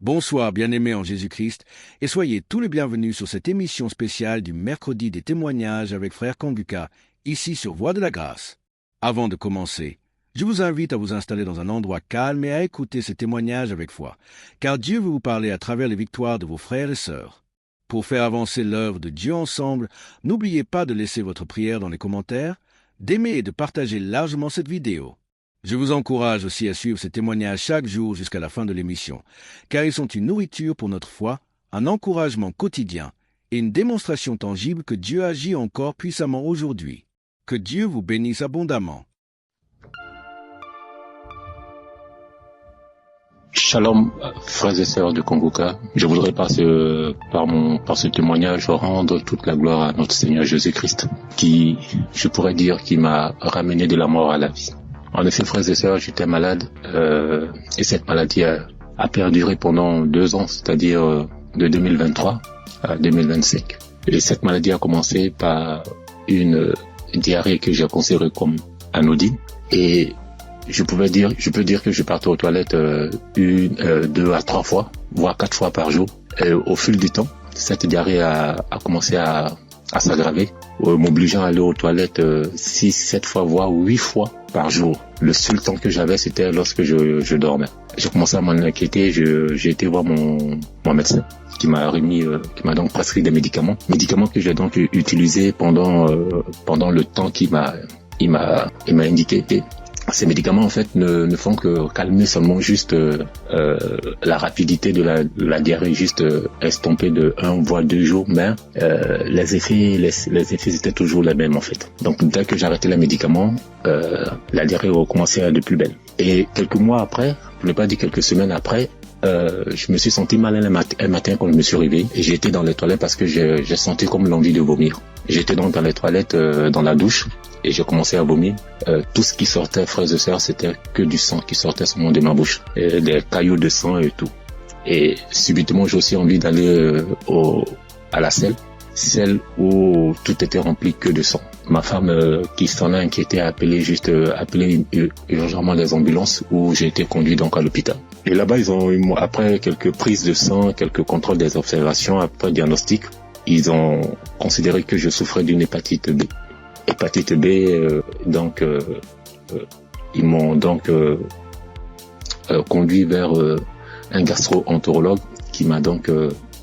Bonsoir, bien-aimés en Jésus-Christ, et soyez tous les bienvenus sur cette émission spéciale du mercredi des témoignages avec Frère Konguka, ici sur Voix de la Grâce. Avant de commencer, je vous invite à vous installer dans un endroit calme et à écouter ces témoignages avec foi, car Dieu veut vous parler à travers les victoires de vos frères et sœurs. Pour faire avancer l'œuvre de Dieu ensemble, n'oubliez pas de laisser votre prière dans les commentaires, d'aimer et de partager largement cette vidéo. Je vous encourage aussi à suivre ces témoignages chaque jour jusqu'à la fin de l'émission, car ils sont une nourriture pour notre foi, un encouragement quotidien et une démonstration tangible que Dieu agit encore puissamment aujourd'hui. Que Dieu vous bénisse abondamment. Shalom, frères et sœurs de Konguka. Je voudrais par ce témoignage rendre toute la gloire à notre Seigneur Jésus-Christ, qui m'a ramené de la mort à la vie. En effet, frères et sœurs, j'étais malade et cette maladie a perduré pendant 2 ans, c'est-à-dire de 2023 à 2025. Et cette maladie a commencé par une diarrhée que j'ai considérée comme anodine. Et je peux dire que je partais aux toilettes 2 à 3 fois, voire 4 fois par jour. Et au fil du temps, cette diarrhée a commencé à s'aggraver, m'obligeant à aller aux toilettes 6, 7 fois, voire 8 fois par jour. Le seul temps que j'avais, c'était lorsque je dormais. J'ai commencé à m'en inquiéter, j'ai été voir mon médecin qui m'a donc prescrit des médicaments que j'ai donc utilisés pendant le temps qu'il m'a indiqué. Ces médicaments en fait ne font que calmer seulement juste la rapidité de la diarrhée, juste estomper de 1 voire 2 jours, mais les effets étaient toujours les mêmes en fait. Donc dès que j'arrêtais les médicaments, la diarrhée recommençait de plus belle. Et quelques mois après, pour ne pas dire quelques semaines après, je me suis senti mal un matin quand je me suis réveillé et j'ai été dans les toilettes parce que j'ai senti comme l'envie de vomir. J'étais donc dans les toilettes, dans la douche, et j'ai commencé à vomir. Tout ce qui sortait, frères et sœurs, c'était que du sang qui sortait seulement de ma bouche, et des caillots de sang et tout. Et subitement, j'ai aussi envie d'aller à la selle, celle où tout était rempli que de sang. Ma femme, qui s'en a inquiété, a appelé urgemment les ambulances, où j'ai été conduit donc à l'hôpital. Et là-bas, après quelques prises de sang, quelques contrôles des observations, après diagnostic, ils ont considéré que je souffrais d'une hépatite B. Hépatite B, ils m'ont donc conduit vers un gastro-entérologue qui m'a donc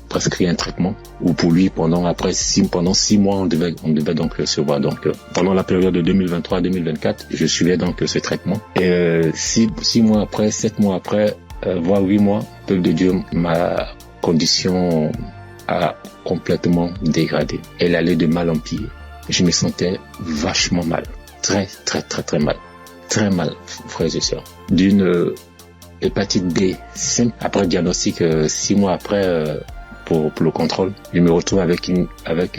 prescrit un traitement, où pour lui pendant 6 mois on devait donc se voir. Donc pendant la période de 2023-2024, je suivais donc ce traitement. Et 6 mois après, 7 mois après, voire 8 mois, peuple de Dieu, ma condition a complètement dégradé. Elle allait de mal en pire. Je me sentais vachement mal. Très, très, très, très mal. Très mal, frères et sœurs. D'une hépatite B simple, après diagnostic, 6 mois après, pour le contrôle, je me retrouve avec une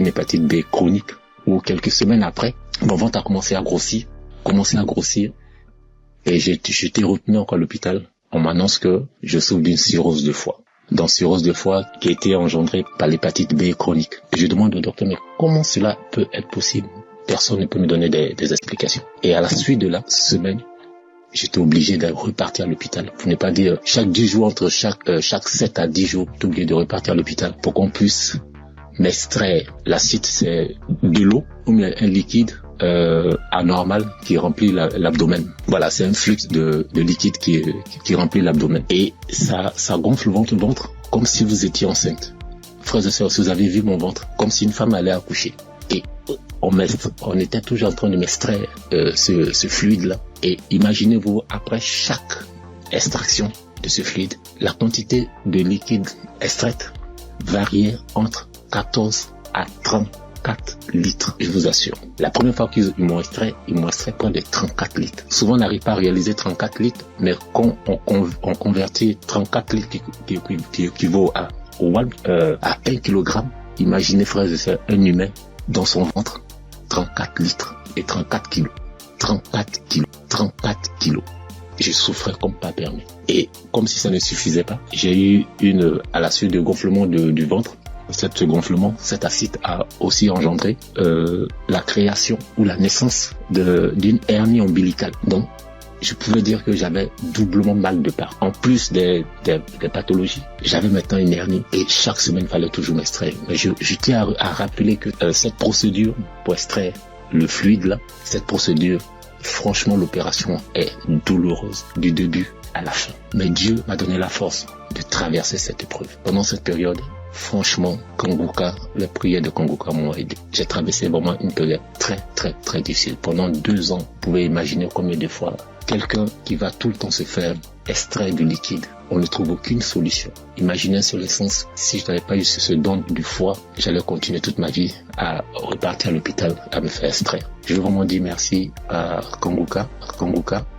hépatite B chronique, où quelques semaines après, mon ventre a commencé à grossir, et j'ai été retenu encore à l'hôpital. On m'annonce que je souffre d'une cirrhose de foie. Dans cirrhose de foie qui a été engendrée par l'hépatite B chronique. Et je demande au docteur, mais comment cela peut être possible? Personne ne peut me donner des explications. Et à la suite de la semaine, j'étais obligé de repartir à l'hôpital. Pour ne pas dire chaque 10 jours, entre chaque 7 à 10 jours, j'étais obligé de repartir à l'hôpital pour qu'on puisse m'extraire. L'acide, c'est de l'eau ou un liquide anormal qui remplit l'abdomen. Voilà, c'est un flux de liquide qui remplit l'abdomen. Et ça gonfle le ventre comme si vous étiez enceinte. Frères et sœurs, si vous avez vu mon ventre, comme si une femme allait accoucher. Et on était toujours en train de m'extraire ce fluide-là. Et imaginez-vous, après chaque extraction de ce fluide, la quantité de liquide extraite variait entre 14 à 34 litres, je vous assure. La première fois qu'ils m'ont extrait près de 34 litres. Souvent, on n'arrive pas à réaliser 34 litres, mais quand on convertit 34 litres qui équivaut à 1 kilogramme, imaginez, frères et sœurs, un humain dans son ventre, 34 litres et 34 kilos. 34 kilos. Je souffrais comme pas permis. Et comme si ça ne suffisait pas, j'ai eu à la suite de gonflement du ventre, cet acide a aussi engendré la création ou la naissance d'une hernie ombilicale. Donc, je pouvais dire que j'avais doublement mal de part. En plus des pathologies, j'avais maintenant une hernie et chaque semaine, il fallait toujours m'extraire. Mais je tiens à rappeler que cette procédure pour extraire le fluide là, cette procédure, franchement, l'opération est douloureuse du début à la fin. Mais Dieu m'a donné la force de traverser cette épreuve. Pendant cette période, franchement, Kanguka, les prières de Kanguka m'ont aidé. J'ai traversé vraiment une période très difficile. Pendant 2 ans, vous pouvez imaginer combien de fois quelqu'un qui va tout le temps se faire extraire du liquide, on ne trouve aucune solution. Imaginez sur le sens, si je n'avais pas eu ce don du foie, j'allais continuer toute ma vie à repartir à l'hôpital à me faire extraire. Je veux vraiment dire merci à Kanguka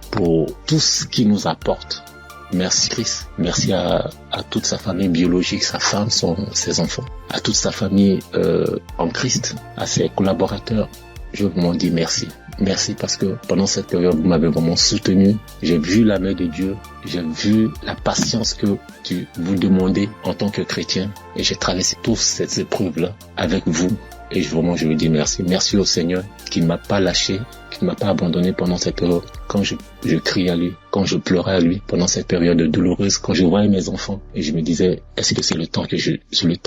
pour tout ce qu'il nous apporte. Merci Chris, merci à toute sa famille biologique, sa femme, ses enfants, à toute sa famille en Christ, à ses collaborateurs. Je veux vraiment dire merci. Merci parce que pendant cette période, vous m'avez vraiment soutenu. J'ai vu la main de Dieu. J'ai vu la patience que vous demandez en tant que chrétien. Et j'ai traversé toutes ces épreuves-là avec vous. Et vraiment, je veux dire merci. Merci au Seigneur qui ne m'a pas lâché, qui ne m'a pas abandonné pendant cette période. Quand je criais à lui, quand je pleurais à lui, pendant cette période douloureuse, quand je voyais mes enfants, et je me disais, est-ce que c'est le temps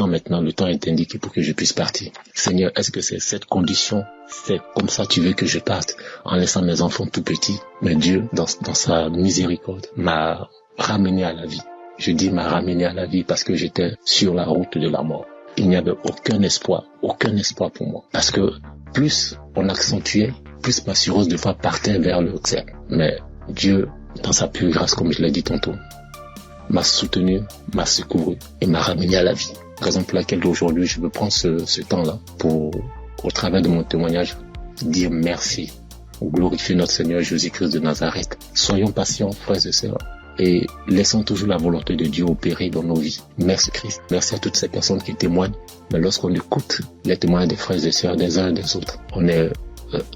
maintenant, le temps est indiqué pour que je puisse partir. Seigneur, est-ce que c'est cette condition, c'est comme ça tu veux que je parte, en laissant mes enfants tout petits? Mais Dieu, dans sa miséricorde, m'a ramené à la vie. Je dis m'a ramené à la vie parce que j'étais sur la route de la mort. Il n'y avait aucun espoir pour moi. Parce que plus on accentuait, plus ma cirrhose de foi partait vers le ciel. Mais Dieu, dans sa pure grâce, comme je l'ai dit tantôt, m'a soutenu, m'a secouru et m'a ramené à la vie. Raison pour laquelle aujourd'hui je veux prendre ce temps-là pour, au travers de mon témoignage, dire merci, glorifier notre Seigneur Jésus-Christ de Nazareth. Soyons patients, frères et sœurs, et laissons toujours la volonté de Dieu opérer dans nos vies. Merci Christ. Merci à toutes ces personnes qui témoignent. Mais lorsqu'on écoute les témoignages des frères et sœurs des uns et des autres, on est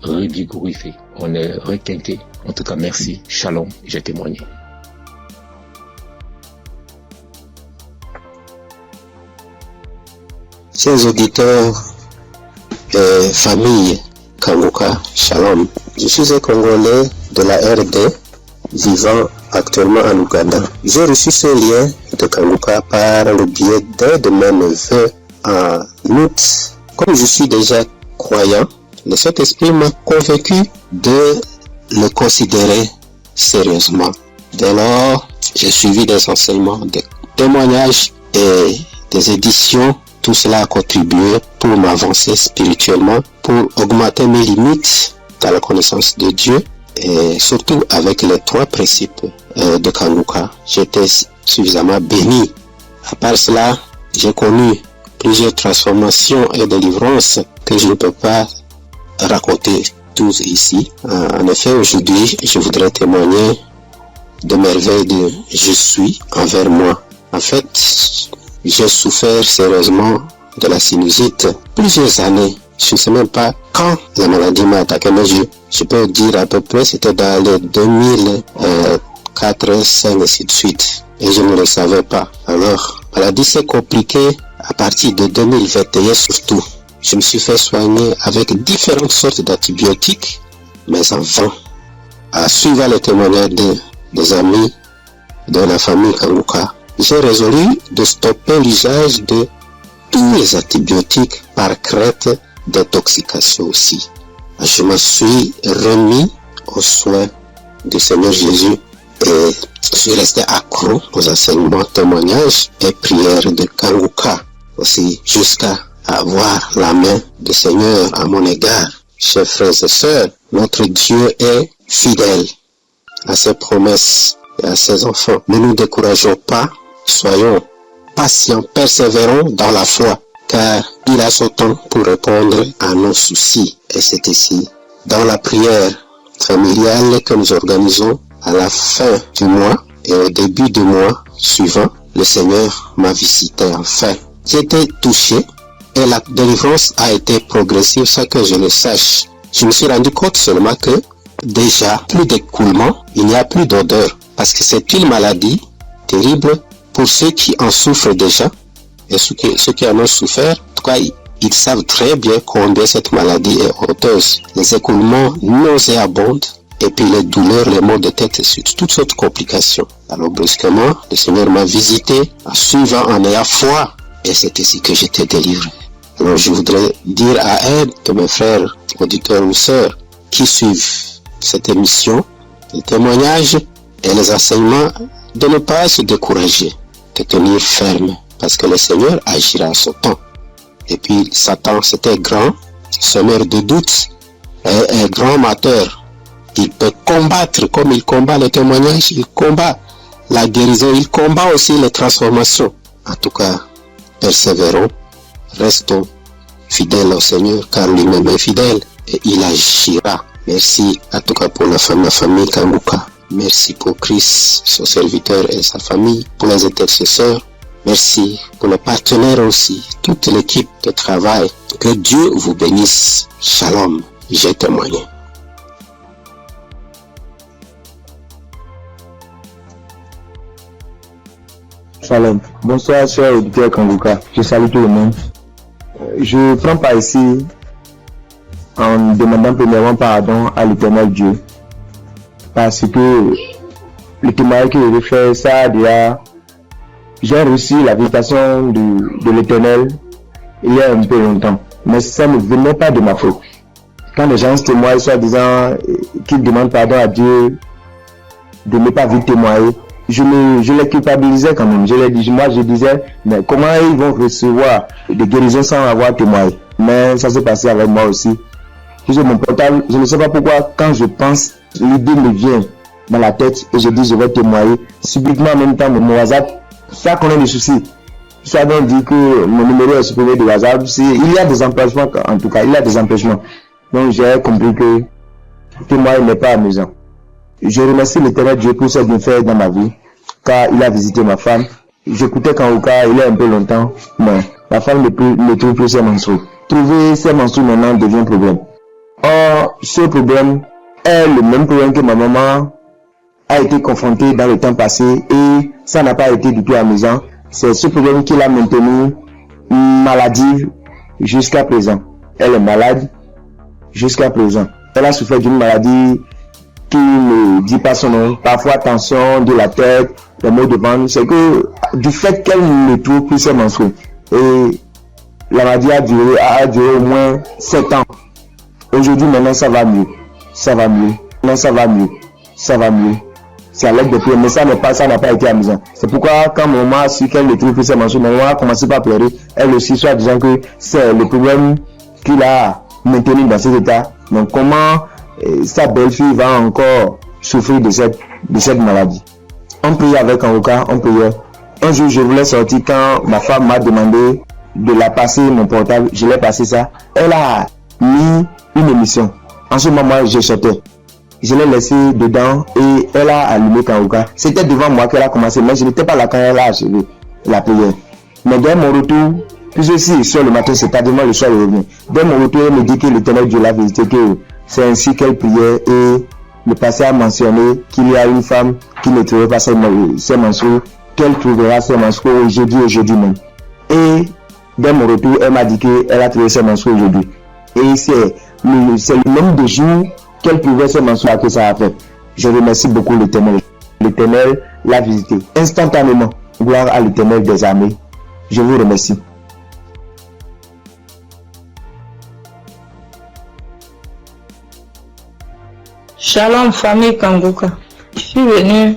revigorifié, on est requinqué. En tout cas, merci. Shalom, j'ai témoigné. Chers auditeurs et famille Kanguka, Shalom. Je suis un Congolais de la RD vivant actuellement en Ouganda. J'ai reçu ce lien de Kanguka par le biais d'un de mes neveux en août. Comme je suis déjà croyant, le Saint-Esprit m'a convaincu de le considérer sérieusement. Dès lors, j'ai suivi des enseignements, des témoignages et des éditions. Tout cela a contribué pour m'avancer spirituellement, pour augmenter mes limites dans la connaissance de Dieu et surtout avec les 3 principes de Kanguka. J'étais suffisamment béni. À part cela, j'ai connu plusieurs transformations et délivrances que je ne peux pas raconter tous ici. En effet, aujourd'hui, je voudrais témoigner de merveilles de je suis envers moi. En fait, j'ai souffert sérieusement de la sinusite plusieurs années. Je ne sais même pas quand la maladie m'a attaqué, mais je peux dire à peu près c'était dans les 2004, 2005 et ainsi de suite. Et je ne le savais pas. Alors, la maladie s'est compliquée à partir de 2021 surtout. Je me suis fait soigner avec différentes sortes d'antibiotiques, mais en vain. À suivre les témoignages des amis de la famille Kanguka, j'ai résolu de stopper l'usage de tous les antibiotiques par crainte d'intoxication aussi. Je me suis remis aux soins du Seigneur Jésus et je suis resté accro aux enseignements, témoignages et prières de Kanguka aussi jusqu'à avoir la main du Seigneur à mon égard. Chers frères et sœurs, notre Dieu est fidèle à ses promesses et à ses enfants. Ne nous décourageons pas, soyons patients, persévérons dans la foi, car il a son temps pour répondre à nos soucis. Et c'est ici, dans la prière familiale que nous organisons à la fin du mois et au début du mois suivant, le Seigneur m'a visité enfin. J'ai été touché et la délivrance a été progressive sans que je le sache. Je me suis rendu compte seulement que déjà plus d'écoulement, il n'y a plus d'odeur, parce que c'est une maladie terrible pour ceux qui en souffrent déjà et ceux qui en ont souffert. En tout cas, ils savent très bien combien cette maladie est honteuse. Les écoulements nauséabonds et puis les douleurs, les maux de tête et toutes sortes de complications. Alors brusquement, le Seigneur m'a visité en suivant, en ayant foi, et c'est ainsi que j'étais délivré. Alors je voudrais dire à elle, que mes frères, auditeurs ou sœurs, qui suivent cette émission, les témoignages et les enseignements, de ne pas se décourager, de tenir ferme, parce que le Seigneur agira en son temps. Et puis Satan, c'était grand, semeur de doutes, et un grand amateur. Il peut combattre comme il combat les témoignages, il combat la guérison, il combat aussi les transformations. En tout cas, persévérons, restons fidèles au Seigneur, car lui-même est fidèle et il agira. Merci en tout cas pour la famille Kanguka. Merci pour Christ, son serviteur et sa famille, pour les intercesseurs. Merci pour les partenaires aussi, toute l'équipe de travail. Que Dieu vous bénisse. Shalom, j'ai témoigné. Shalom. Bonsoir, cher auditeur Kanguka. Je salue tout le monde. Je prends part ici en demandant premièrement pardon à l'Éternel Dieu. Parce que le témoignage que je vais faire, ça déjà, j'ai reçu la visitation de l'Éternel il y a un peu longtemps. Mais ça ne venait pas de ma faute. Quand les gens se témoignent, soit disant qu'ils demandent pardon à Dieu de ne pas vite témoigner, je les culpabilisais quand même. Je disais, mais comment ils vont recevoir des guérisons sans avoir témoigné? Mais ça s'est passé avec moi aussi. J'ai mon portable, je ne sais pas pourquoi, quand je pense, l'idée me vient dans la tête et je dis je vais témoigner. Subitement en même temps, mon WhatsApp, ça connaît des soucis. Ça donc dit que mon numéro est supprimé de WhatsApp. Il y a des empêchements, en tout cas, il y a des empêchements. Donc j'ai compris que témoigner n'est pas amusant. Je remercie l'Éternel Dieu pour ce qu'il fait dans ma vie, car il a visité ma femme. J'écoutais Kanguka il y a un peu longtemps, mais ma femme ne trouve plus ses menstrues. Trouver ses menstrues maintenant devient un problème. Or, ce problème est le même problème que ma maman a été confrontée dans le temps passé et ça n'a pas été du tout amusant. C'est ce problème qui l'a maintenue maladive jusqu'à présent. Elle est malade jusqu'à présent. Elle a souffert d'une maladie qui ne dit pas son nom. Parfois tension de la tête, les maux de ventre. C'est que du fait qu'elle ne trouve plus ses menstrues. Et la maladie a duré au moins 7 ans. Aujourd'hui, maintenant, ça va mieux. Ça va mieux. Non, ça va mieux. Ça va mieux. C'est à l'aide de prière, mais ça n'a pas été amusant. C'est pourquoi, quand maman a su qu'elle ne trouve plus ses menstrues, maman a commencé par pleurer. Elle aussi, soit disant que c'est le problème qu'il a maintenu dans cet état. Donc, comment sa belle-fille va encore souffrir de cette maladie? On priait avec Kanguka, on priait. Un jour, je voulais sortir quand ma femme m'a demandé de la passer mon portable. Je l'ai passé ça. Elle a mis une émission. En ce moment, je sortais. Je l'ai laissé dedans et elle a allumé Kanguka. C'était devant moi qu'elle a commencé, mais je n'étais pas là quand elle a achevé la prière. Mais dès mon retour, puisque si sur le matin, c'est tardivement le soir, elle revient. Dès mon retour, elle me dit que l'Éternel Dieu l'a visité, que c'est ainsi qu'elle priait et le passé a mentionné qu'il y a une femme qui ne trouvait pas ses menstrues, qu'elle trouvera ses menstrues aujourd'hui même. Et dès mon retour, elle m'a dit qu'elle a trouvé ses menstrues aujourd'hui. Et c'est le nombre de jours qu'elle pouvait se menstruer que ça a fait. Je remercie beaucoup l'Éternel. L'Éternel l'a visité instantanément. Gloire à l'Éternel des armées. Je vous remercie. Shalom famille Kanguka. Je suis venu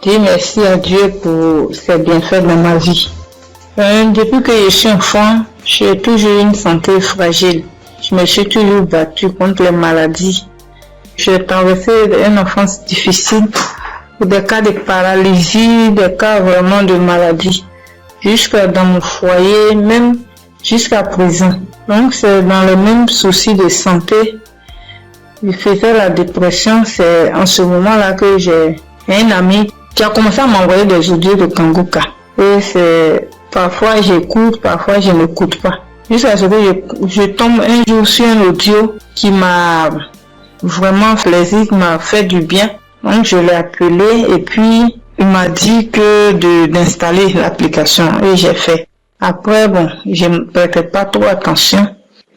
dire merci à Dieu pour ses bienfaits dans ma vie. Depuis que je suis enfant, j'ai toujours une santé fragile. Je me suis toujours battue contre les maladies. J'ai traversé une enfance difficile, des cas de paralysie, des cas vraiment de maladie, jusqu'à dans mon foyer, même jusqu'à présent. Donc c'est dans le même souci de santé. Il faisait la dépression, c'est en ce moment-là que j'ai un ami qui a commencé à m'envoyer des audios de Kanguka. Et c'est parfois j'écoute, parfois je n'écoute pas. Jusqu'à ce que je tombe un jour sur un audio qui m'a vraiment plaisir, qui m'a fait du bien. Donc je l'ai appelé et puis il m'a dit que d'installer l'application et j'ai fait. Après je ne prêtais pas trop attention.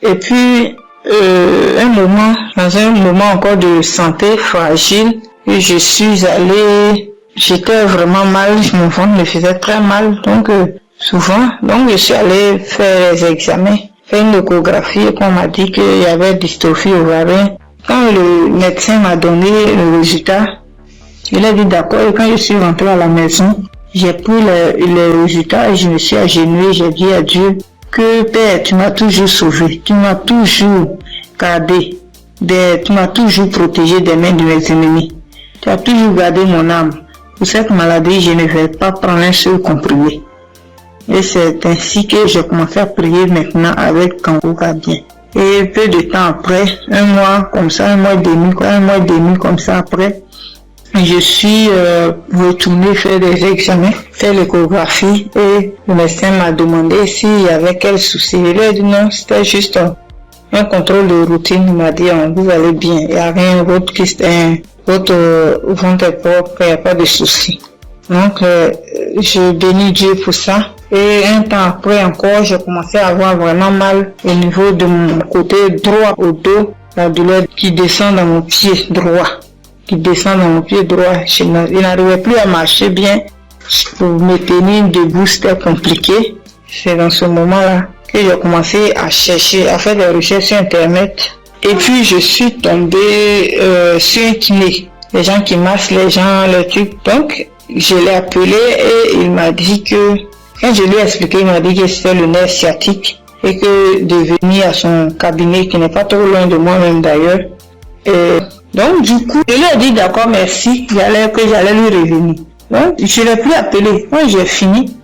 Et puis dans un moment encore de santé fragile, et j'étais vraiment mal, mon ventre me faisait très mal, donc souvent, je suis allée faire les examens, faire une échographie, et on m'a dit qu'il y avait dystrophie ovarienne. Quand le médecin m'a donné le résultat, il a dit d'accord, et quand je suis rentrée à la maison, j'ai pris les résultats et je me suis agenouillée, j'ai dit à Dieu que Père, tu m'as toujours sauvé, tu m'as toujours gardé, tu m'as toujours protégé des mains de mes ennemis, tu as toujours gardé mon âme. Pour cette maladie, je ne vais pas prendre un seul comprimé. Et c'est ainsi que j'ai commencé à prier maintenant avec Kangoka bien. Et peu de temps après, un mois et demi comme ça après, je suis retournée faire des examens, faire l'échographie et le médecin m'a demandé s'il y avait quel souci. Il a dit non, c'était juste un contrôle de routine. Il m'a dit vous allez bien, il n'y a rien d'autre qui votre ventre est propre, il n'y a pas de souci. Donc je bénis Dieu pour ça. Et un temps après encore, j'ai commencé à avoir vraiment mal au niveau de mon côté droit au dos, la douleur qui descend dans mon pied droit. Je n'arrivais plus à marcher bien. Pour me tenir debout, c'était compliqué. C'est dans ce moment-là que j'ai commencé à chercher, à faire des recherches sur Internet. Et puis, je suis tombée sur un kiné. Les gens qui massent les gens, les trucs. Donc, je l'ai appelé et il m'a dit que, quand je lui ai expliqué, il m'a dit que c'était le nerf sciatique et que de venir à son cabinet, qui n'est pas trop loin de moi-même d'ailleurs. Donc, du coup, je lui ai dit d'accord, merci, que j'allais lui revenir. Donc, je ne l'ai plus appelé. Quand j'ai fini,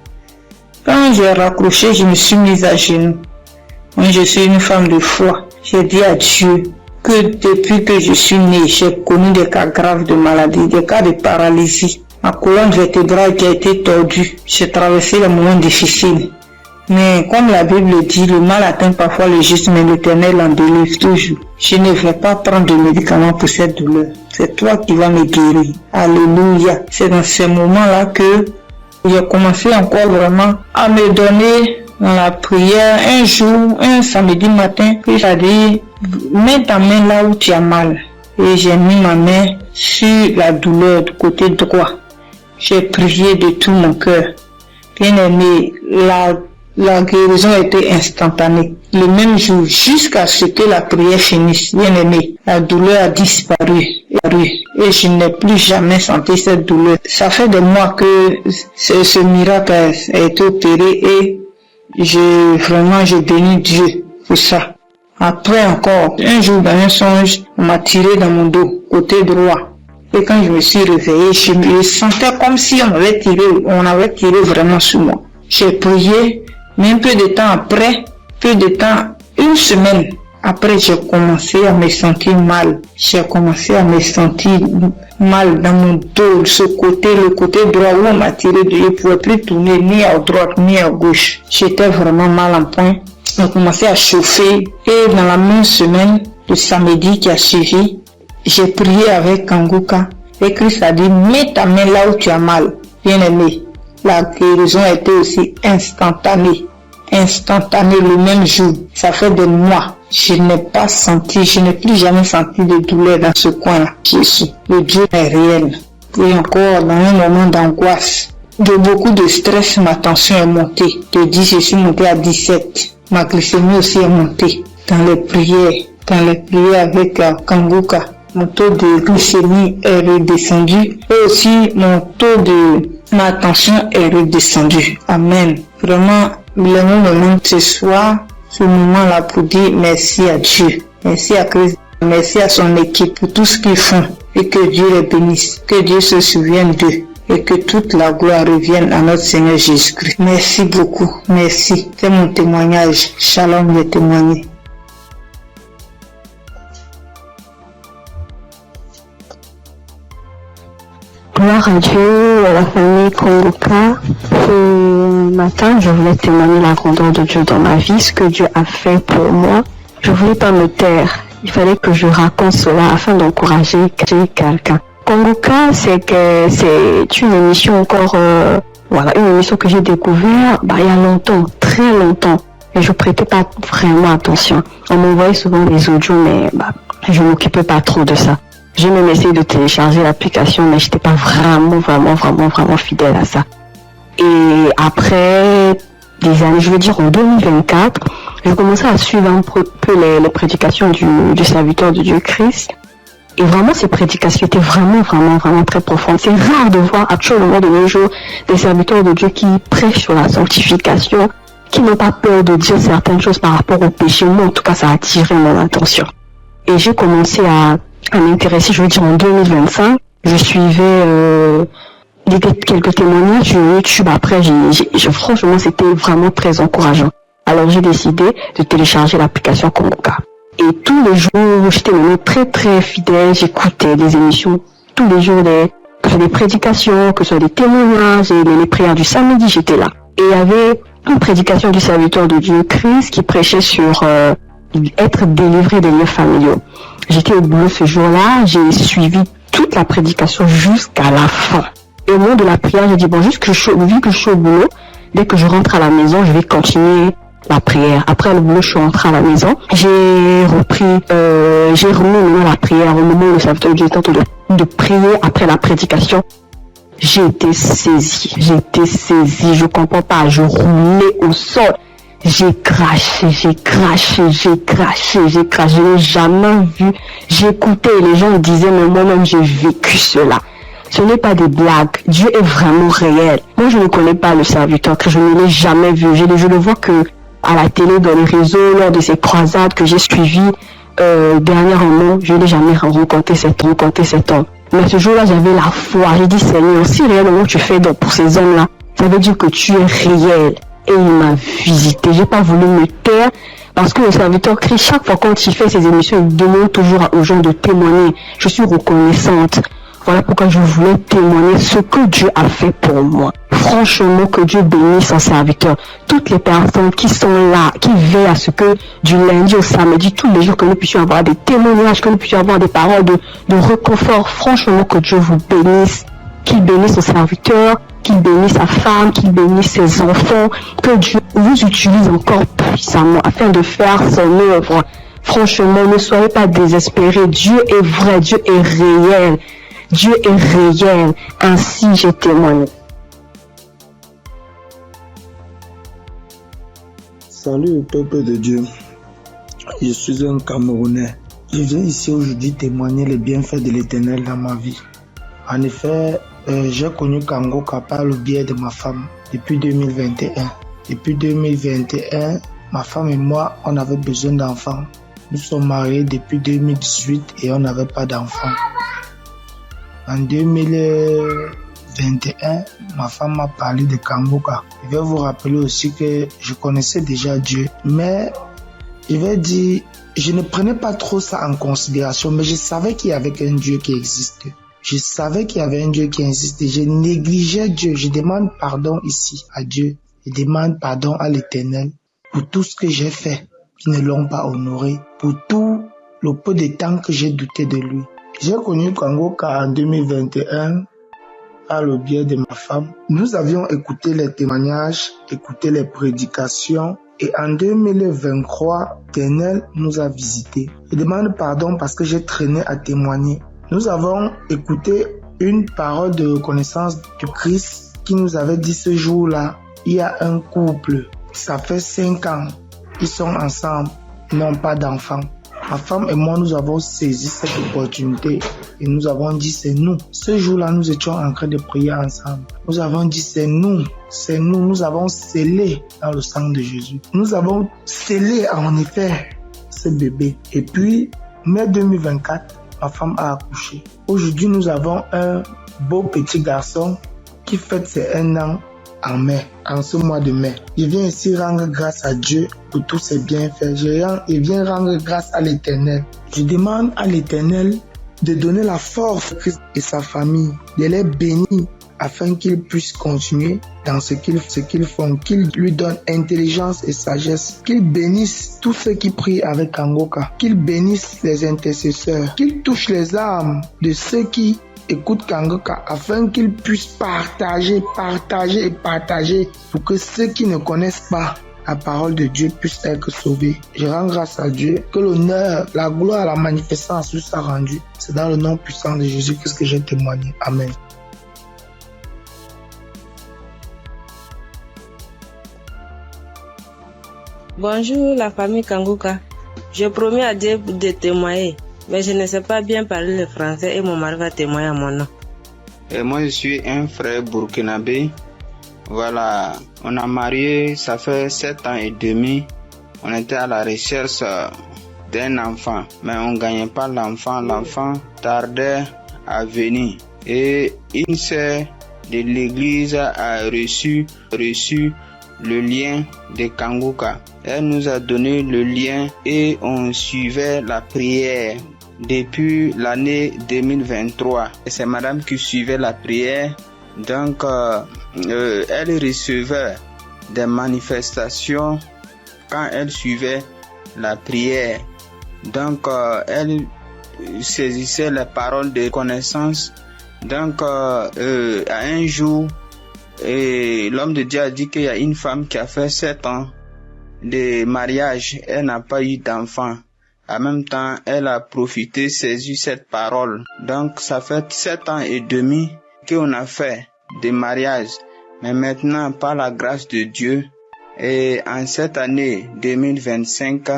quand j'ai raccroché, je me suis mise à genoux. Moi, je suis une femme de foi. J'ai dit à Dieu que depuis que je suis née, j'ai connu des cas graves de maladie, des cas de paralysie. Ma colonne vertébrale qui a été tordue. J'ai traversé les moments difficiles. Mais comme la Bible dit, le mal atteint parfois le juste, mais l'Éternel en délivre toujours. Je ne vais pas prendre de médicaments pour cette douleur. C'est toi qui vas me guérir. Alléluia. C'est dans ces moments-là que j'ai commencé encore vraiment à me donner dans la prière. Un jour, un samedi matin, j'ai dit, mets ta main là où tu as mal. Et j'ai mis ma main sur la douleur du côté droit. J'ai prié de tout mon cœur. Bien aimé, la guérison a été instantanée. Le même jour, jusqu'à ce que la prière finisse, bien aimé, la douleur a disparu. Et je n'ai plus jamais senti cette douleur. Ça fait des mois que ce miracle a été opéré et je bénis Dieu pour ça. Après encore, un jour dans un songe, on m'a tiré dans mon dos, côté droit. Et quand je me suis réveillé, je me sentais comme si on avait tiré vraiment sur moi. J'ai prié, mais un peu de temps après, une semaine après, j'ai commencé à me sentir mal. J'ai commencé à me sentir mal dans mon dos, le côté droit où on m'a tiré, je ne pouvais plus tourner ni à droite ni à gauche. J'étais vraiment mal en point. On a commencé à chauffer et dans la même semaine, le samedi qui a suivi, j'ai prié avec Kangoka et Christ a dit, mets ta main là où tu as mal. Bien aimé, la guérison a été aussi instantanée le même jour. Ça fait des mois. Je n'ai plus jamais senti de douleur dans ce coin-là. Jésus, le Dieu est réel. Et encore, dans un moment d'angoisse, de beaucoup de stress, ma tension est montée. De 10, je suis montée à 17. Ma glycémie aussi est montée. Dans les prières avec Kangoka, mon taux de glycémie est redescendu. Et aussi, ma tension est redescendue. Amen. Vraiment, le moment ce soir, ce moment-là pour dire merci à Dieu. Merci à Christ. Merci à son équipe pour tout ce qu'ils font. Et que Dieu les bénisse. Que Dieu se souvienne d'eux. Et que toute la gloire revienne à notre Seigneur Jésus-Christ. Merci beaucoup. Merci. C'est mon témoignage. Shalom, j'ai témoigné. Gloire à Dieu, à la famille Kongoka. Ce matin, je voulais témoigner la grandeur de Dieu dans ma vie, ce que Dieu a fait pour moi. Je voulais pas me taire. Il fallait que je raconte cela afin d'encourager quelqu'un. Kongoka, c'est une émission encore, une émission que j'ai découvert, il y a longtemps, très longtemps. Et je prêtais pas vraiment attention. On m'envoyait souvent des audios, mais je m'occupais pas trop de ça. J'ai même essayé de télécharger l'application, mais j'étais pas vraiment fidèle à ça. Et après des années, je veux dire en 2024, je commençais à suivre un peu les prédications du serviteur de Dieu Christ. Et vraiment, ces prédications étaient vraiment très profondes. C'est rare de voir actuellement de nos jours des serviteurs de Dieu qui prêchent sur la sanctification, qui n'ont pas peur de dire certaines choses par rapport au péché. Moi, en tout cas, ça a attiré mon attention. Et j'ai commencé à m'intéresser, je veux dire en 2025. Je suivais quelques témoignages sur YouTube. Après, franchement, c'était vraiment très encourageant. Alors, j'ai décidé de télécharger l'application Congoca. Et tous les jours, j'étais vraiment très fidèle. J'écoutais des émissions tous les jours, que ce soit des prédications, que ce soit des témoignages, et les prières du samedi, j'étais là. Et il y avait une prédication du serviteur de Dieu Christ qui prêchait sur être délivré des liens familiaux. J'étais au boulot ce jour-là, j'ai suivi toute la prédication jusqu'à la fin. Et au moment de la prière, j'ai dit, bon, vu que je suis au boulot, dès que je rentre à la maison, je vais continuer la prière. Après le boulot, je suis rentrée à la maison. J'ai remis la prière au moment où le serviteur de Dieu était en train de prier après la prédication. J'ai été saisie, je comprends pas, je roulais au sol. J'ai craché, je n'ai jamais vu. J'écoutais et les gens me disaient, mais moi-même j'ai vécu cela. Ce n'est pas des blagues, Dieu est vraiment réel. Moi je ne connais pas le serviteur, que je ne l'ai jamais vu. Je le vois que à la télé, dans les réseaux, lors de ces croisades que j'ai suivies dernièrement, je n'ai jamais rencontré cet homme. Mais ce jour-là, j'avais la foi. J'ai dit, Seigneur, si réellement tu fais donc pour ces hommes-là, ça veut dire que tu es réel. Et il m'a visité. J'ai pas voulu me taire parce que le serviteur Christ, chaque fois quand il fait ses émissions, il demande toujours aux gens de témoigner. Je suis reconnaissante. Voilà pourquoi je voulais témoigner ce que Dieu a fait pour moi. Franchement, que Dieu bénisse son serviteur. Toutes les personnes qui sont là, qui veillent à ce que du lundi au samedi, tous les jours, que nous puissions avoir des témoignages, que nous puissions avoir des paroles de réconfort. Franchement, que Dieu vous bénisse. Qu'il bénisse son serviteur, qu'il bénisse sa femme, qu'il bénisse ses enfants. Que Dieu vous utilise encore puissamment afin de faire son œuvre. Franchement, ne soyez pas désespérés. Dieu est vrai, Dieu est réel. Dieu est réel. Ainsi, j'ai témoigné. Salut peuple de Dieu, je suis un Camerounais. Je viens ici aujourd'hui témoigner les bienfaits de l'Éternel dans ma vie. En effet, j'ai connu Congoca par le biais de ma femme depuis 2021. Depuis 2021, ma femme et moi, on avait besoin d'enfants. Nous sommes mariés depuis 2018 et on n'avait pas d'enfants. En 2021, ma femme m'a parlé de Congoca. Je vais vous rappeler aussi que je connaissais déjà Dieu, mais je vais dire, je ne prenais pas trop ça en considération, mais je savais qu'il y avait un Dieu qui existait. Je savais qu'il y avait un Dieu qui existait. Je négligeais Dieu. Je demande pardon ici à Dieu. Je demande pardon à l'Éternel pour tout ce que j'ai fait qui ne l'ont pas honoré, pour tout le peu de temps que j'ai douté de lui. J'ai connu Congoca en 2021 par le biais de ma femme. Nous avions écouté les témoignages, écouté les prédications et en 2023, l'Éternel nous a visités. Je demande pardon parce que j'ai traîné à témoigner. Nous avons écouté une parole de reconnaissance du Christ qui nous avait dit ce jour-là, il y a un couple, ça fait 5 ans, ils sont ensemble, ils n'ont pas d'enfants. Ma femme et moi, nous avons saisi cette opportunité et nous avons dit c'est nous. Ce jour-là, nous étions en train de prier ensemble. Nous avons dit c'est nous, nous avons scellé dans le sang de Jésus. Nous avons scellé en effet ce bébé. Et puis, mai 2024, ma femme a accouché. Aujourd'hui, nous avons un beau petit garçon qui fête ses 1 an en mai, en ce mois de mai. Je viens ici rendre grâce à Dieu pour tous ses bienfaits. Je viens rendre grâce à l'Éternel. Je demande à l'Éternel de donner la force à Christ et sa famille, de les bénir afin qu'ils puissent continuer dans ce qu'ils font, qu'ils lui donnent intelligence et sagesse, qu'ils bénissent tous ceux qui prient avec Congoca, qu'ils bénissent les intercesseurs, qu'ils touchent les âmes de ceux qui écoutent Congoca afin qu'ils puissent partager pour que ceux qui ne connaissent pas la parole de Dieu puisse être sauvée. Je rends grâce à Dieu, que l'honneur, la gloire, la manifestance lui soit rendue. C'est dans le nom puissant de Jésus-Christ que j'ai témoigné. Amen. Bonjour la famille Kanguka. Je promets à Dieu de témoigner, mais je ne sais pas bien parler le français et mon mari va témoigner à mon nom. Et moi je suis un frère burkinabé. Voilà, on a marié, ça fait 7 ans et demi. On était à la recherche d'un enfant, mais on ne gagnait pas l'enfant. L'enfant tardait à venir. Et une sœur de l'église a reçu le lien de Kanguka. Elle nous a donné le lien et on suivait la prière depuis l'année 2023. Et c'est madame qui suivait la prière. Donc, elle recevait des manifestations quand elle suivait la prière. Donc, elle saisissait les paroles de connaissance. Donc, à un jour, l'homme de Dieu a dit qu'il y a une femme qui a fait 7 ans de mariage. Elle n'a pas eu d'enfant. En même temps, elle a profité, saisi cette parole. Donc, ça fait 7 ans et demi qu'on a fait des mariages. Mais maintenant, par la grâce de Dieu, et en cette année 2025,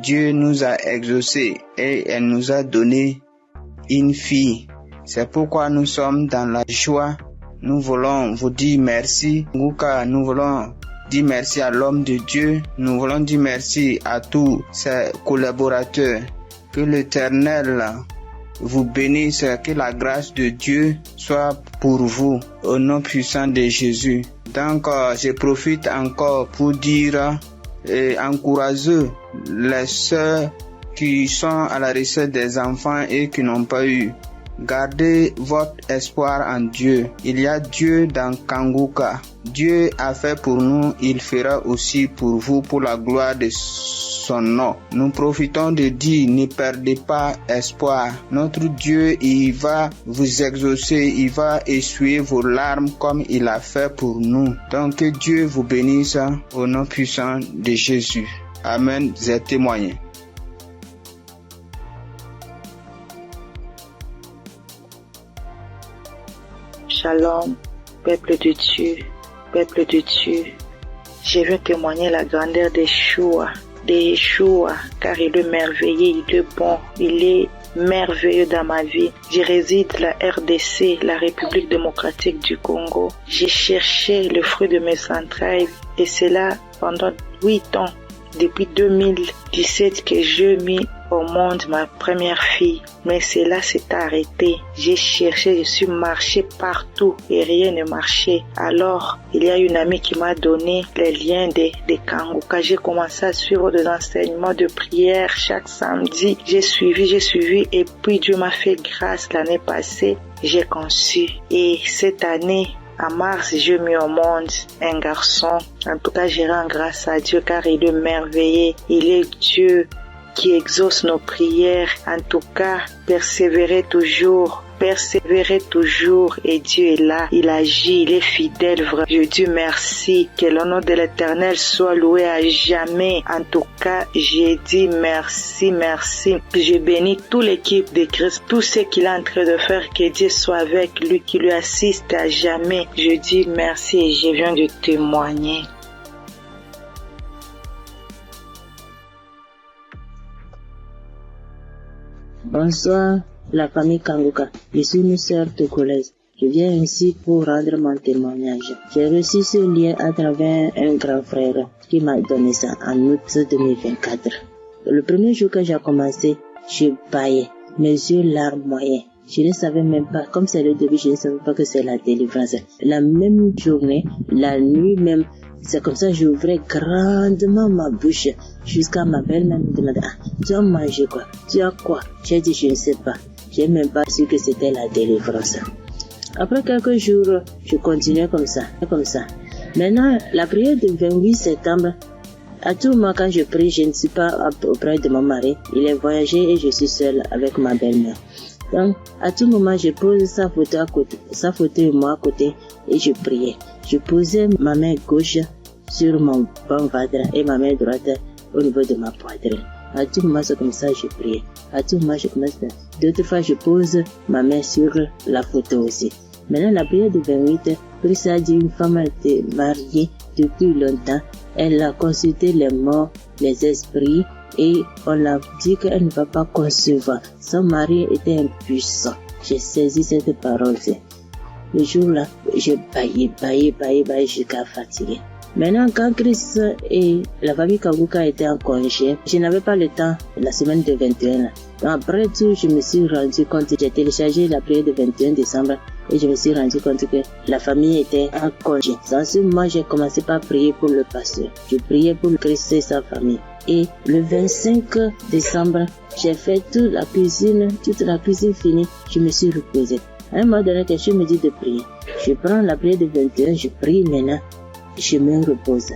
Dieu nous a exaucés et elle nous a donné une fille. C'est pourquoi nous sommes dans la joie. Nous voulons vous dire merci. Nous voulons dire merci à l'homme de Dieu. Nous voulons dire merci à tous ses collaborateurs. Que l'Éternel vous bénisse, que la grâce de Dieu soit pour vous au nom puissant de Jésus. Donc, je profite encore pour dire et encourager les sœurs qui sont à la recherche des enfants et qui n'ont pas eu. Gardez votre espoir en Dieu. Il y a Dieu dans Kanguka. Dieu a fait pour nous, il fera aussi pour vous, pour la gloire de son nom. Nous profitons de dire, ne perdez pas espoir. Notre Dieu, il va vous exaucer, il va essuyer vos larmes comme il a fait pour nous. Donc que Dieu vous bénisse au nom puissant de Jésus. Amen. J'ai témoigné. Shalom, peuple de Dieu, peuple de Dieu. Je veux témoigner la grandeur de Yeshua, car il est merveilleux, il est bon, il est merveilleux dans ma vie. Je réside à la RDC, la République démocratique du Congo. J'ai cherché le fruit de mes entrailles et c'est là pendant 8 ans, depuis 2017 que je mis au monde ma première fille. Mais cela s'est arrêté. J'ai cherché, je suis marché partout et rien ne marchait. Alors, il y a une amie qui m'a donné les liens de Kanguka. J'ai commencé à suivre des enseignements de prière chaque samedi. J'ai suivi et puis Dieu m'a fait grâce l'année passée. J'ai conçu. Et cette année, en mars, j'ai mis au monde un garçon. En tout cas, je rends grâce à Dieu car il est merveilleux. Il est Dieu qui exauce nos prières. En tout cas, persévérez toujours et Dieu est là, il agit, il est fidèle. Je dis merci, que le nom de l'Éternel soit loué à jamais. En tout cas, j'ai dit merci. Je bénis toute l'équipe de Christ, tout ce qu'il est en train de faire, que Dieu soit avec lui, qui lui assiste à jamais. Je dis merci et je viens de témoigner. Bonsoir, la famille Kanguka. Je suis une sœur togolaise. Je viens ici pour rendre mon témoignage. J'ai reçu ce lien à travers un grand frère qui m'a donné ça en août 2024. Le premier jour que j'ai commencé, je baillais, mes yeux larmes moyens. Je ne savais même pas, comme c'est le début, je ne savais pas que c'est la délivrance. La même journée, la nuit même, c'est comme ça que j'ouvrais grandement ma bouche jusqu'à ma belle-mère me demandait, tu as mangé quoi? Tu as quoi? J'ai dit, je ne sais pas. J'ai même pas su que c'était la délivrance. Après quelques jours, je continuais comme ça. Maintenant, la prière du 28 septembre, à tout moment quand je prie, je ne suis pas auprès de mon mari. Il est voyagé et je suis seule avec ma belle-mère. Donc, à tout moment, je pose sa photo et moi à côté et je priais. Je posais ma main gauche sur mon bon ventre et ma main droite au niveau de ma poitrine. À tout moment, c'est comme ça que je prie. À tout moment, je commence à... D'autres fois, je pose ma main sur la photo aussi. Maintenant, la prière de 28, Christ a dit une femme a été mariée depuis longtemps. Elle a consulté les morts, les esprits, et on l'a dit qu'elle ne va pas concevoir. Son mari était impuissant. J'ai saisi cette parole. Le jour-là, j'ai baillé jusqu'à fatiguer. Maintenant, quand Christ et la famille Kanguka étaient en congé, je n'avais pas le temps la semaine de 21. Après tout, je me suis rendu compte, j'ai téléchargé la prière de 21 décembre et je me suis rendu compte que la famille était en congé. Dans ce moment, j'ai commencé par prier pour le pasteur. Je priais pour Christ et sa famille. Et le 25 décembre, j'ai fait toute la cuisine finie, je me suis reposé. À un moment donné, quelqu'un me dit de prier. Je prends la prière de 21, je prie maintenant. Je me repose.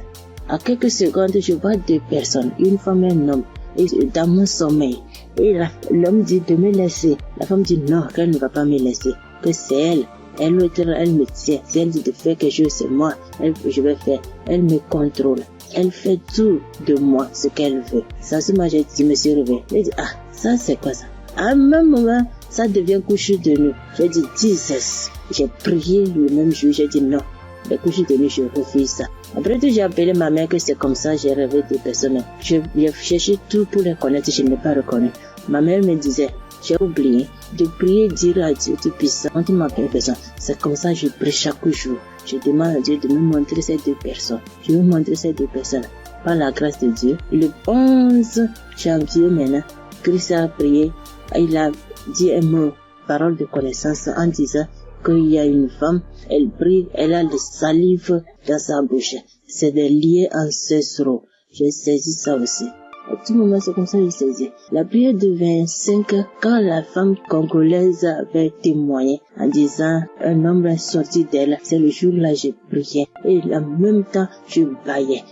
À quelques secondes, je vois deux personnes, une femme et un homme, et dans mon sommeil. Et l'homme dit de me laisser. La femme dit non, qu'elle ne va pas me laisser, que c'est elle. Elle me tient. Si elle dit de faire quelque chose, c'est moi. Je vais faire. Elle me contrôle. Elle fait tout de moi, ce qu'elle veut. Sans ce moment, je me suis réveillé. Je dis, ça c'est quoi ça? À un même moment, ça devient couche de nuit. J'ai dit, Jesus. J'ai prié le même jour, j'ai dit non. Les couches de nuit, je refuse ça. Après tout, j'ai appelé ma mère que c'est comme ça, j'ai rêvé des personnes. J'ai cherché tout pour les connaître, je ne l'ai pas reconnu. Ma mère me disait, j'ai oublié de prier, dire à Dieu Tout-Puissant, quand tu m'appelles personne. C'est comme ça que je prie chaque jour. Je demande à Dieu de me montrer ces deux personnes. Je vais montrer ces deux personnes. Par la grâce de Dieu, le 11 janvier maintenant, Christ a prié, il a dit un mot, parole de connaissance, en disant qu'il y a une femme, elle prie, elle a le salive dans sa bouche. C'est des liens ancestraux. J'ai saisi ça aussi. À tout moment, c'est comme ça que j'ai saisi. La prière de 25, quand la femme congolaise avait témoigné en disant un homme est sorti d'elle, c'est le jour-là que j'ai prié. Et en même temps, je baillais.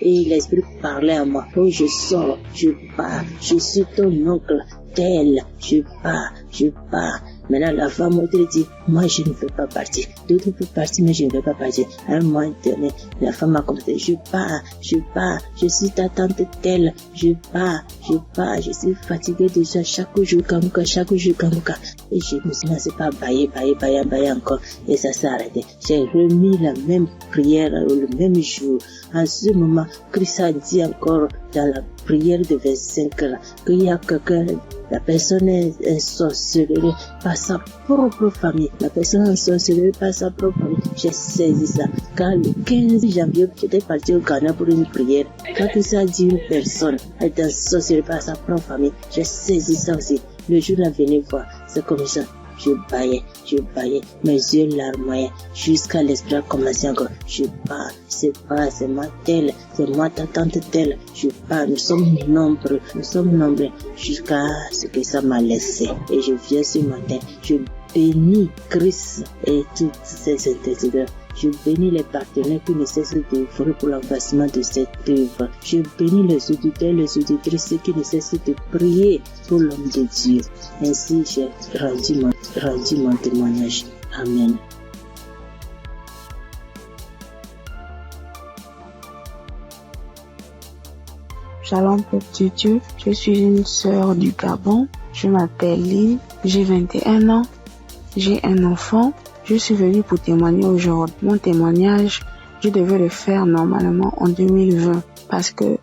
Et l'esprit parlait à moi. Oh, je sors, je pars, je suis ton oncle, tel, je pars. Maintenant, la femme autre dit, moi, je ne veux pas partir. D'autres peuvent partir, mais je ne veux pas partir. À un moment donné, la femme a commencé, je pars. Je suis ta tante telle. Je pars. Je suis fatiguée déjà chaque jour, Kanguka. Et je me suis lancé par bailler encore. Et ça s'est arrêté. J'ai remis la même prière le même jour. En ce moment, Christ a dit encore dans la prière de 25 là, qu'il y a quelqu'un, la personne est sorcelée par sa propre famille. La personne est sorcelée par sa propre famille. J'ai saisi ça. Quand le 15 janvier, j'étais parti au Ghana pour une prière. Quand Christ a dit une personne est sorcelée par sa propre famille, j'ai saisi ça aussi. Le jour là, venez voir, c'est comme ça. Je baillais, mes yeux larmoyaient, jusqu'à l'esprit a commencé encore. Je pars, c'est moi telle, c'est moi ta tante telle. Je pars, nous sommes nombreux, jusqu'à ce que ça m'a laissé. Et je viens ce matin, je bénis Christ et toutes ses intercesseurs. Je bénis les partenaires qui ne cessent d'œuvrer pour l'avancement de cette œuvre. Je bénis les auditeurs, les auditrices qui ne cessent de prier pour l'homme de Dieu. Ainsi, j'ai rendu mon témoignage. Amen. Shalom, peuple de Dieu. Je suis une sœur du Gabon. Je m'appelle Lynn. J'ai 21 ans. J'ai un enfant. Je suis venue pour témoigner aujourd'hui. Mon témoignage, je devais le faire normalement en 2020 parce que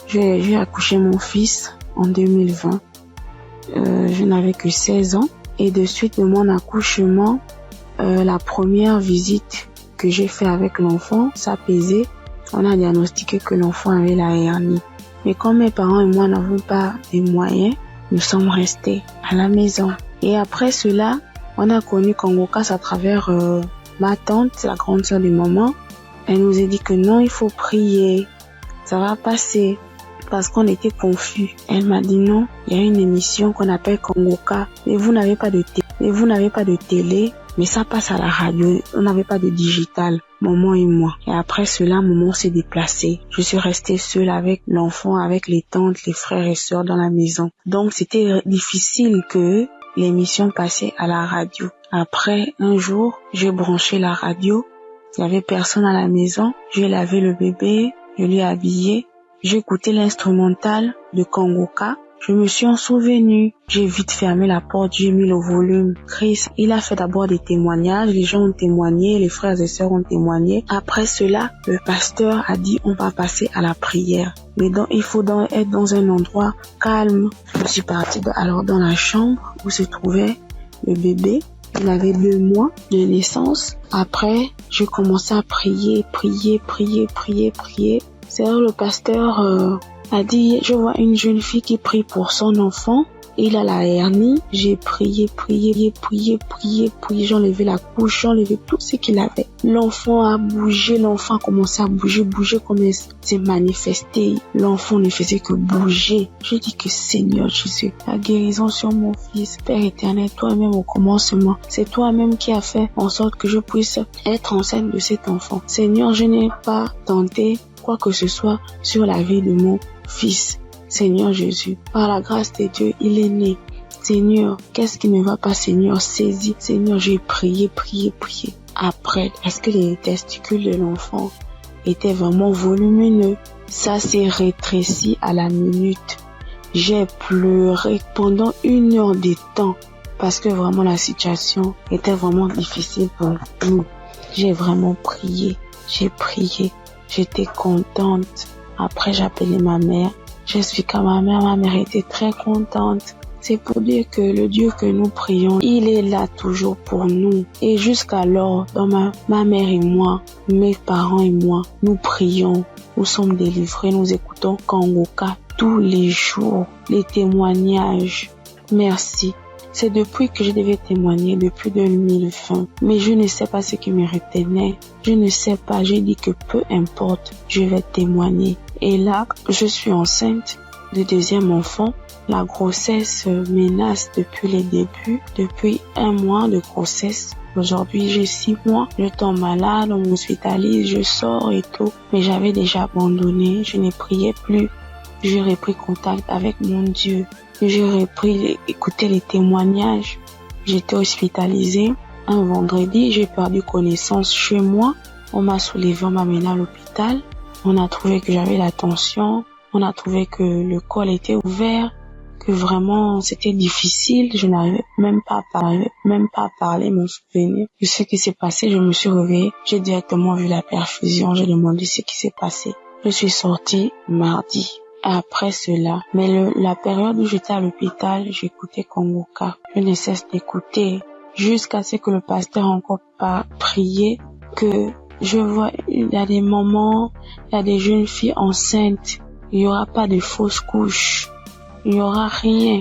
j'ai accouché mon fils en 2020. Je n'avais que 16 ans et de suite de mon accouchement, la première visite que j'ai fait avec l'enfant, ça pesait. On a diagnostiqué que l'enfant avait la hernie. Mais comme mes parents et moi n'avons pas les moyens, nous sommes restés à la maison. Et après cela, on a connu Kanguka à travers ma tante, la grande sœur de maman. Elle nous a dit que non, il faut prier, ça va passer, parce qu'on était confus. Elle m'a dit non, il y a une émission qu'on appelle Kanguka, mais vous n'avez pas de télé, mais ça passe à la radio, on n'avait pas de digital, maman et moi. Et après cela, maman s'est déplacée. Je suis restée seule avec l'enfant, avec les tantes, les frères et sœurs dans la maison. Donc c'était difficile que l'émission passait à la radio. Après, un jour, j'ai branché la radio Il y avait personne à la maison. J'ai lavé le bébé, je l'ai habillé. J'ai écouté l'instrumental de Kongoka. Je me suis en souvenu. J'ai vite fermé la porte, j'ai mis le volume. Chris, il a fait d'abord des témoignages. Les gens ont témoigné, les frères et sœurs ont témoigné. Après cela, le pasteur a dit on va passer à la prière. Mais donc, il faut être dans un endroit calme. Je suis partie alors dans la chambre où se trouvait le bébé. Il avait 2 mois de naissance. Après, j'ai commencé à prier. C'est là le pasteur a dit, je vois une jeune fille qui prie pour son enfant. Il a la hernie. J'ai prié. J'ai enlevé la couche, j'ai enlevé tout ce qu'il avait. L'enfant a bougé, l'enfant a commencé à bouger comme il s'est manifesté. L'enfant ne faisait que bouger. J'ai dit que Seigneur Jésus, la guérison sur mon fils, Père éternel, toi-même au commencement, c'est toi-même qui as fait en sorte que je puisse être enceinte de cet enfant. Seigneur, je n'ai pas tenté quoi que ce soit sur la vie de mon fils. Seigneur Jésus, par la grâce de Dieu, il est né. Seigneur, qu'est-ce qui ne va pas, Seigneur? Saisis. Seigneur, j'ai prié. Après, parce que les testicules de l'enfant étaient vraiment volumineux, ça s'est rétréci à la minute. J'ai pleuré pendant 1 heure de temps parce que vraiment la situation était vraiment difficile pour nous. J'ai vraiment prié. J'étais contente. Après, j'ai appelé ma mère. J'explique à ma mère était très contente. C'est pour dire que le Dieu que nous prions, il est là toujours pour nous. Et jusqu'alors, dans ma mère et moi, mes parents et moi, nous prions, nous sommes délivrés, nous écoutons Kongoka tous les jours, les témoignages. Merci. C'est depuis que je devais témoigner, depuis 2020. Mais je ne sais pas ce qui me retenait. Je ne sais pas, j'ai dit que peu importe, je vais témoigner. Et là, je suis enceinte de 2e enfant. La grossesse menace depuis les débuts, depuis 1 mois de grossesse. Aujourd'hui, j'ai 6 mois. Je tombe malade, on m'hospitalise, je sors et tout. Mais j'avais déjà abandonné, je ne priais plus. J'ai repris contact avec mon Dieu. J'ai repris écouter les témoignages. J'étais hospitalisée. Un vendredi, j'ai perdu connaissance chez moi. On m'a soulevé, on m'a mené à l'hôpital. On a trouvé que j'avais la tension. On a trouvé que le col était ouvert. Que vraiment c'était difficile. Je n'arrivais même pas à parler, me souvenir de ce qui s'est passé. Je me suis réveillée. J'ai directement vu la perfusion. J'ai demandé ce qui s'est passé. Je suis sortie mardi. Après cela, mais la période où j'étais à l'hôpital, j'écoutais Kongoka. Je ne cesse d'écouter jusqu'à ce que le pasteur encore pas prié, que je vois, il y a des moments, il y a des jeunes filles enceintes, il y aura pas de fausses couches, il y aura rien.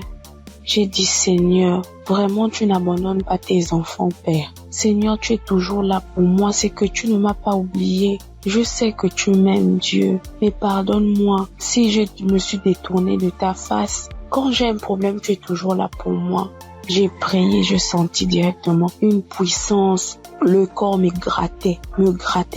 J'ai dit, Seigneur, vraiment tu n'abandonnes pas tes enfants, Père. Seigneur, tu es toujours là pour moi, c'est que tu ne m'as pas oublié. Je sais que tu m'aimes, Dieu, mais pardonne-moi si je me suis détournée de ta face. Quand j'ai un problème, tu es toujours là pour moi. J'ai prié, je sentis directement une puissance. Le corps me grattait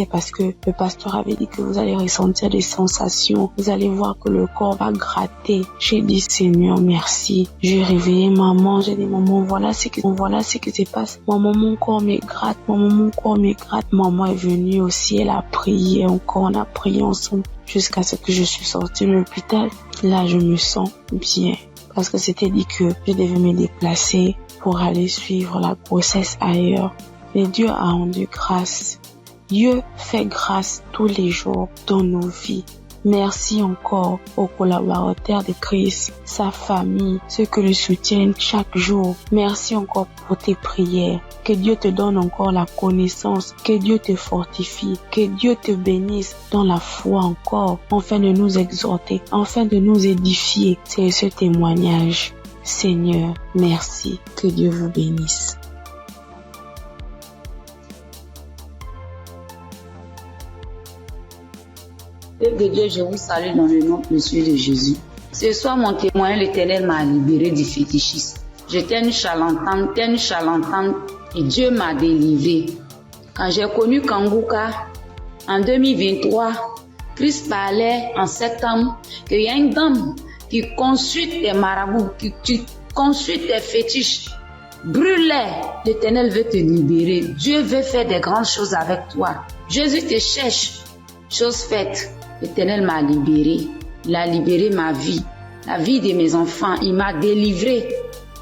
parce que le pasteur avait dit que vous allez ressentir des sensations. Vous allez voir que le corps va gratter. J'ai dit, Seigneur, merci. J'ai réveillé maman. J'ai dit, maman, voilà ce qui se passe. Maman, mon corps me gratte. Maman est venue aussi. Elle a prié encore. On a prié ensemble jusqu'à ce que je suis sortie de l'hôpital. Là, je me sens bien. Parce que c'était dit que je devais me déplacer pour aller suivre la grossesse ailleurs. Mais Dieu a rendu grâce. Dieu fait grâce tous les jours dans nos vies. Merci encore aux collaborateurs de Christ, sa famille, ceux qui le soutiennent chaque jour. Merci encore pour tes prières. Que Dieu te donne encore la connaissance, que Dieu te fortifie, que Dieu te bénisse dans la foi encore, afin de nous exhorter, afin de nous édifier. C'est ce témoignage. Seigneur, merci. Que Dieu vous bénisse. Père de Dieu, je vous salue dans le nom précieux de Jésus. Ce soir, mon témoin, l'Éternel m'a libéré du fétichisme. J'étais une charlatane et Dieu m'a délivré. Quand j'ai connu Kongoka, en 2023, Christ parlait en septembre qu'il y a une dame qui consulte des marabouts, qui consulte des fétiches. Brûle-les, l'Éternel veut te libérer. Dieu veut faire des grandes choses avec toi. Jésus te cherche. Chose faite, l'Éternel m'a libéré. Il a libéré ma vie, la vie de mes enfants. Il m'a délivré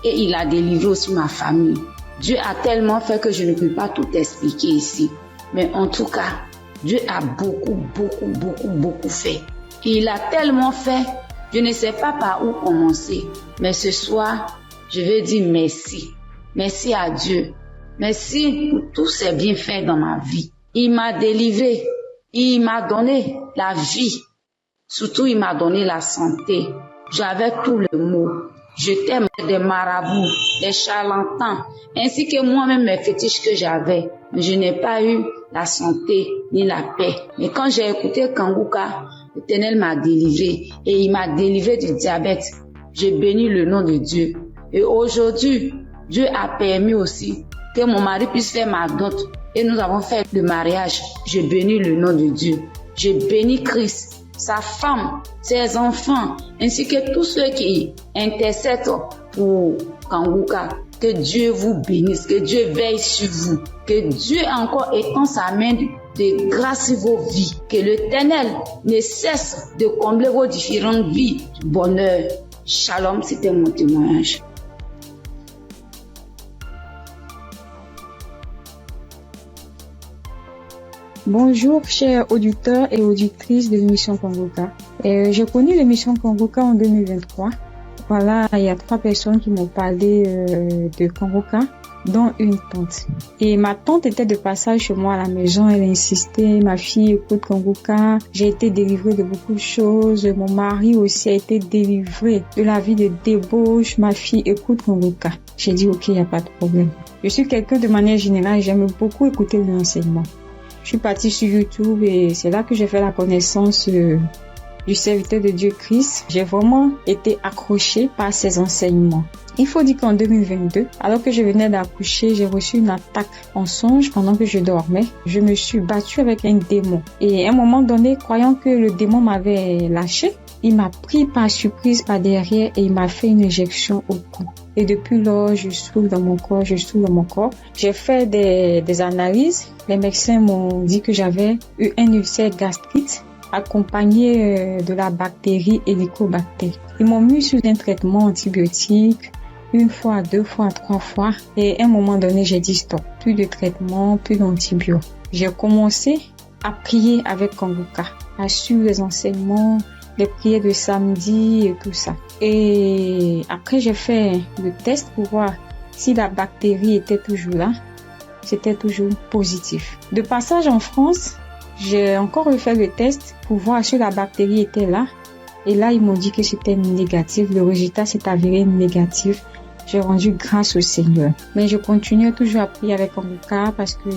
et il a délivré aussi ma famille. Dieu a tellement fait que je ne peux pas tout expliquer ici. Mais en tout cas, Dieu a beaucoup fait. Et il a tellement fait, je ne sais pas par où commencer. Mais ce soir, je vais dire merci. Merci à Dieu. Merci pour tous ces bienfaits dans ma vie. Il m'a délivré. Il m'a donné la vie. Surtout, il m'a donné la santé. J'avais tout le mot. J'étais des marabouts, des charlatans, ainsi que moi-même mes fétiches que j'avais. Mais je n'ai pas eu la santé ni la paix. Mais quand j'ai écouté Kanguka, l'Éternel m'a délivré et il m'a délivré du diabète. J'ai béni le nom de Dieu. Et aujourd'hui, Dieu a permis aussi que mon mari puisse faire ma dot. Et nous avons fait le mariage. Je bénis le nom de Dieu. Je bénis Christ, sa femme, ses enfants, ainsi que tous ceux qui intercèdent pour Kanguka. Que Dieu vous bénisse, que Dieu veille sur vous, que Dieu encore étend sa main de grâce sur vos vies, que l'Éternel ne cesse de combler vos différentes vies de bonheur. Shalom, c'était mon témoignage. Bonjour, chers auditeurs et auditrices de l'émission Kanguka. J'ai connu l'émission Kanguka en 2023. Voilà, il y a 3 personnes qui m'ont parlé de Kanguka, dont une tante. Et ma tante était de passage chez moi à la maison. Elle insistait, ma fille écoute Kanguka. J'ai été délivrée de beaucoup de choses. Mon mari aussi a été délivré de la vie de débauche. Ma fille écoute Kanguka. J'ai dit ok, il n'y a pas de problème. Je suis quelqu'un de manière générale, j'aime beaucoup écouter l'enseignement. Je suis partie sur YouTube et c'est là que j'ai fait la connaissance du serviteur de Dieu Christ. J'ai vraiment été accrochée par ses enseignements. Il faut dire qu'en 2022, alors que je venais d'accoucher, j'ai reçu une attaque en songe pendant que je dormais. Je me suis battue avec un démon. Et à un moment donné, croyant que le démon m'avait lâché, il m'a pris par surprise par derrière et il m'a fait une injection au cou. Et depuis lors, je souffre dans mon corps, J'ai fait des analyses. Les médecins m'ont dit que j'avais eu un ulcère gastrique accompagné de la bactérie Helicobacter. Ils m'ont mis sous un traitement antibiotique 1 fois, 2 fois, 3 fois. Et à un moment donné, j'ai dit stop. Plus de traitement, plus d'antibiotiques. J'ai commencé à prier avec Kanguka, à suivre les enseignements, les prières de samedi et tout ça. Et après, j'ai fait le test pour voir si la bactérie était toujours là. C'était toujours positif. De passage en France, j'ai encore refait le test pour voir si la bactérie était là. Et là, ils m'ont dit que c'était négatif. Le résultat s'est avéré négatif. J'ai rendu grâce au Seigneur. Mais je continuais toujours à prier avec Kanguka parce que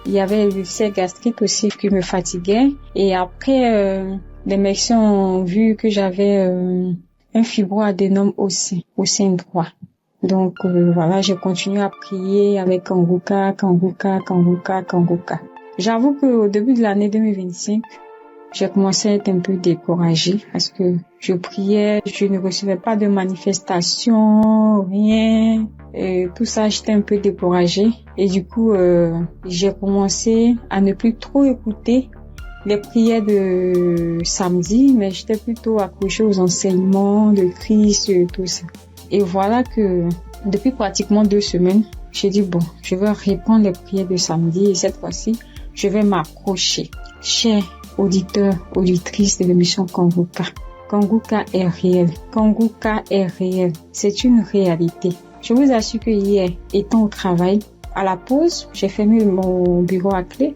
il y avait l'ulcère gastrique aussi qui me fatiguait. Et après, les médecins ont vu que j'avais un fibroadénome au sein droit. Donc voilà, j'ai continué à prier avec Kanguka. J'avoue qu'au début de l'année 2025, j'ai commencé à être un peu découragée parce que je priais, je ne recevais pas de manifestation, rien. Et tout ça, j'étais un peu découragée. Et du coup, j'ai commencé à ne plus trop écouter les prières de samedi, mais j'étais plutôt accrochée aux enseignements de Christ et tout ça. Et voilà que depuis pratiquement 2 semaines, j'ai dit bon, je vais reprendre les prières de samedi et cette fois-ci, je vais m'accrocher. Chers auditeurs, auditrices de l'émission Kanguka, Kanguka est réel. Kanguka est réel. C'est une réalité. Je vous assure que hier, étant au travail, à la pause, j'ai fermé mon bureau à clé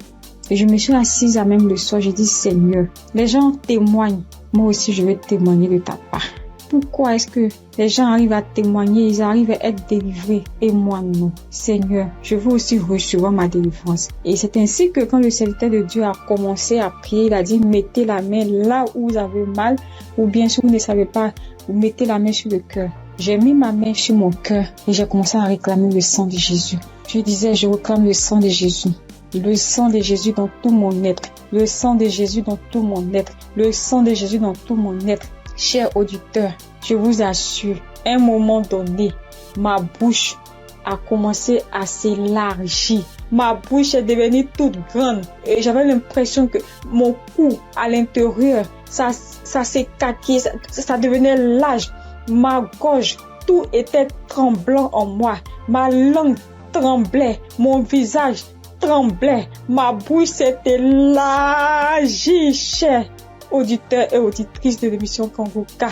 et je me suis assise à même le soir. J'ai dit Seigneur, les gens témoignent. Moi aussi, je vais témoigner de ta part. Pourquoi est-ce que les gens arrivent à témoigner, ils arrivent à être délivrés et moi non? Seigneur, je veux aussi recevoir ma délivrance. Et c'est ainsi que quand le serviteur de Dieu a commencé à prier, il a dit mettez la main là où vous avez mal, ou bien si vous ne savez pas, vous mettez la main sur le cœur. J'ai mis ma main sur mon cœur et j'ai commencé à réclamer le sang de Jésus. Je disais, je réclame le sang de Jésus. Le sang de Jésus dans tout mon être. Le sang de Jésus dans tout mon être. Le sang de Jésus dans tout mon être. Chers auditeurs, je vous assure, à un moment donné, ma bouche a commencé à s'élargir. ma bouche est devenue toute grande et j'avais l'impression que mon cou à l'intérieur, ça s'écaquait, ça devenait large. Ma gorge, tout était tremblant en moi. Ma langue tremblait, mon visage tremblait, ma bouche s'était élargie, chers auditeurs et auditrices de l'émission Kangoka.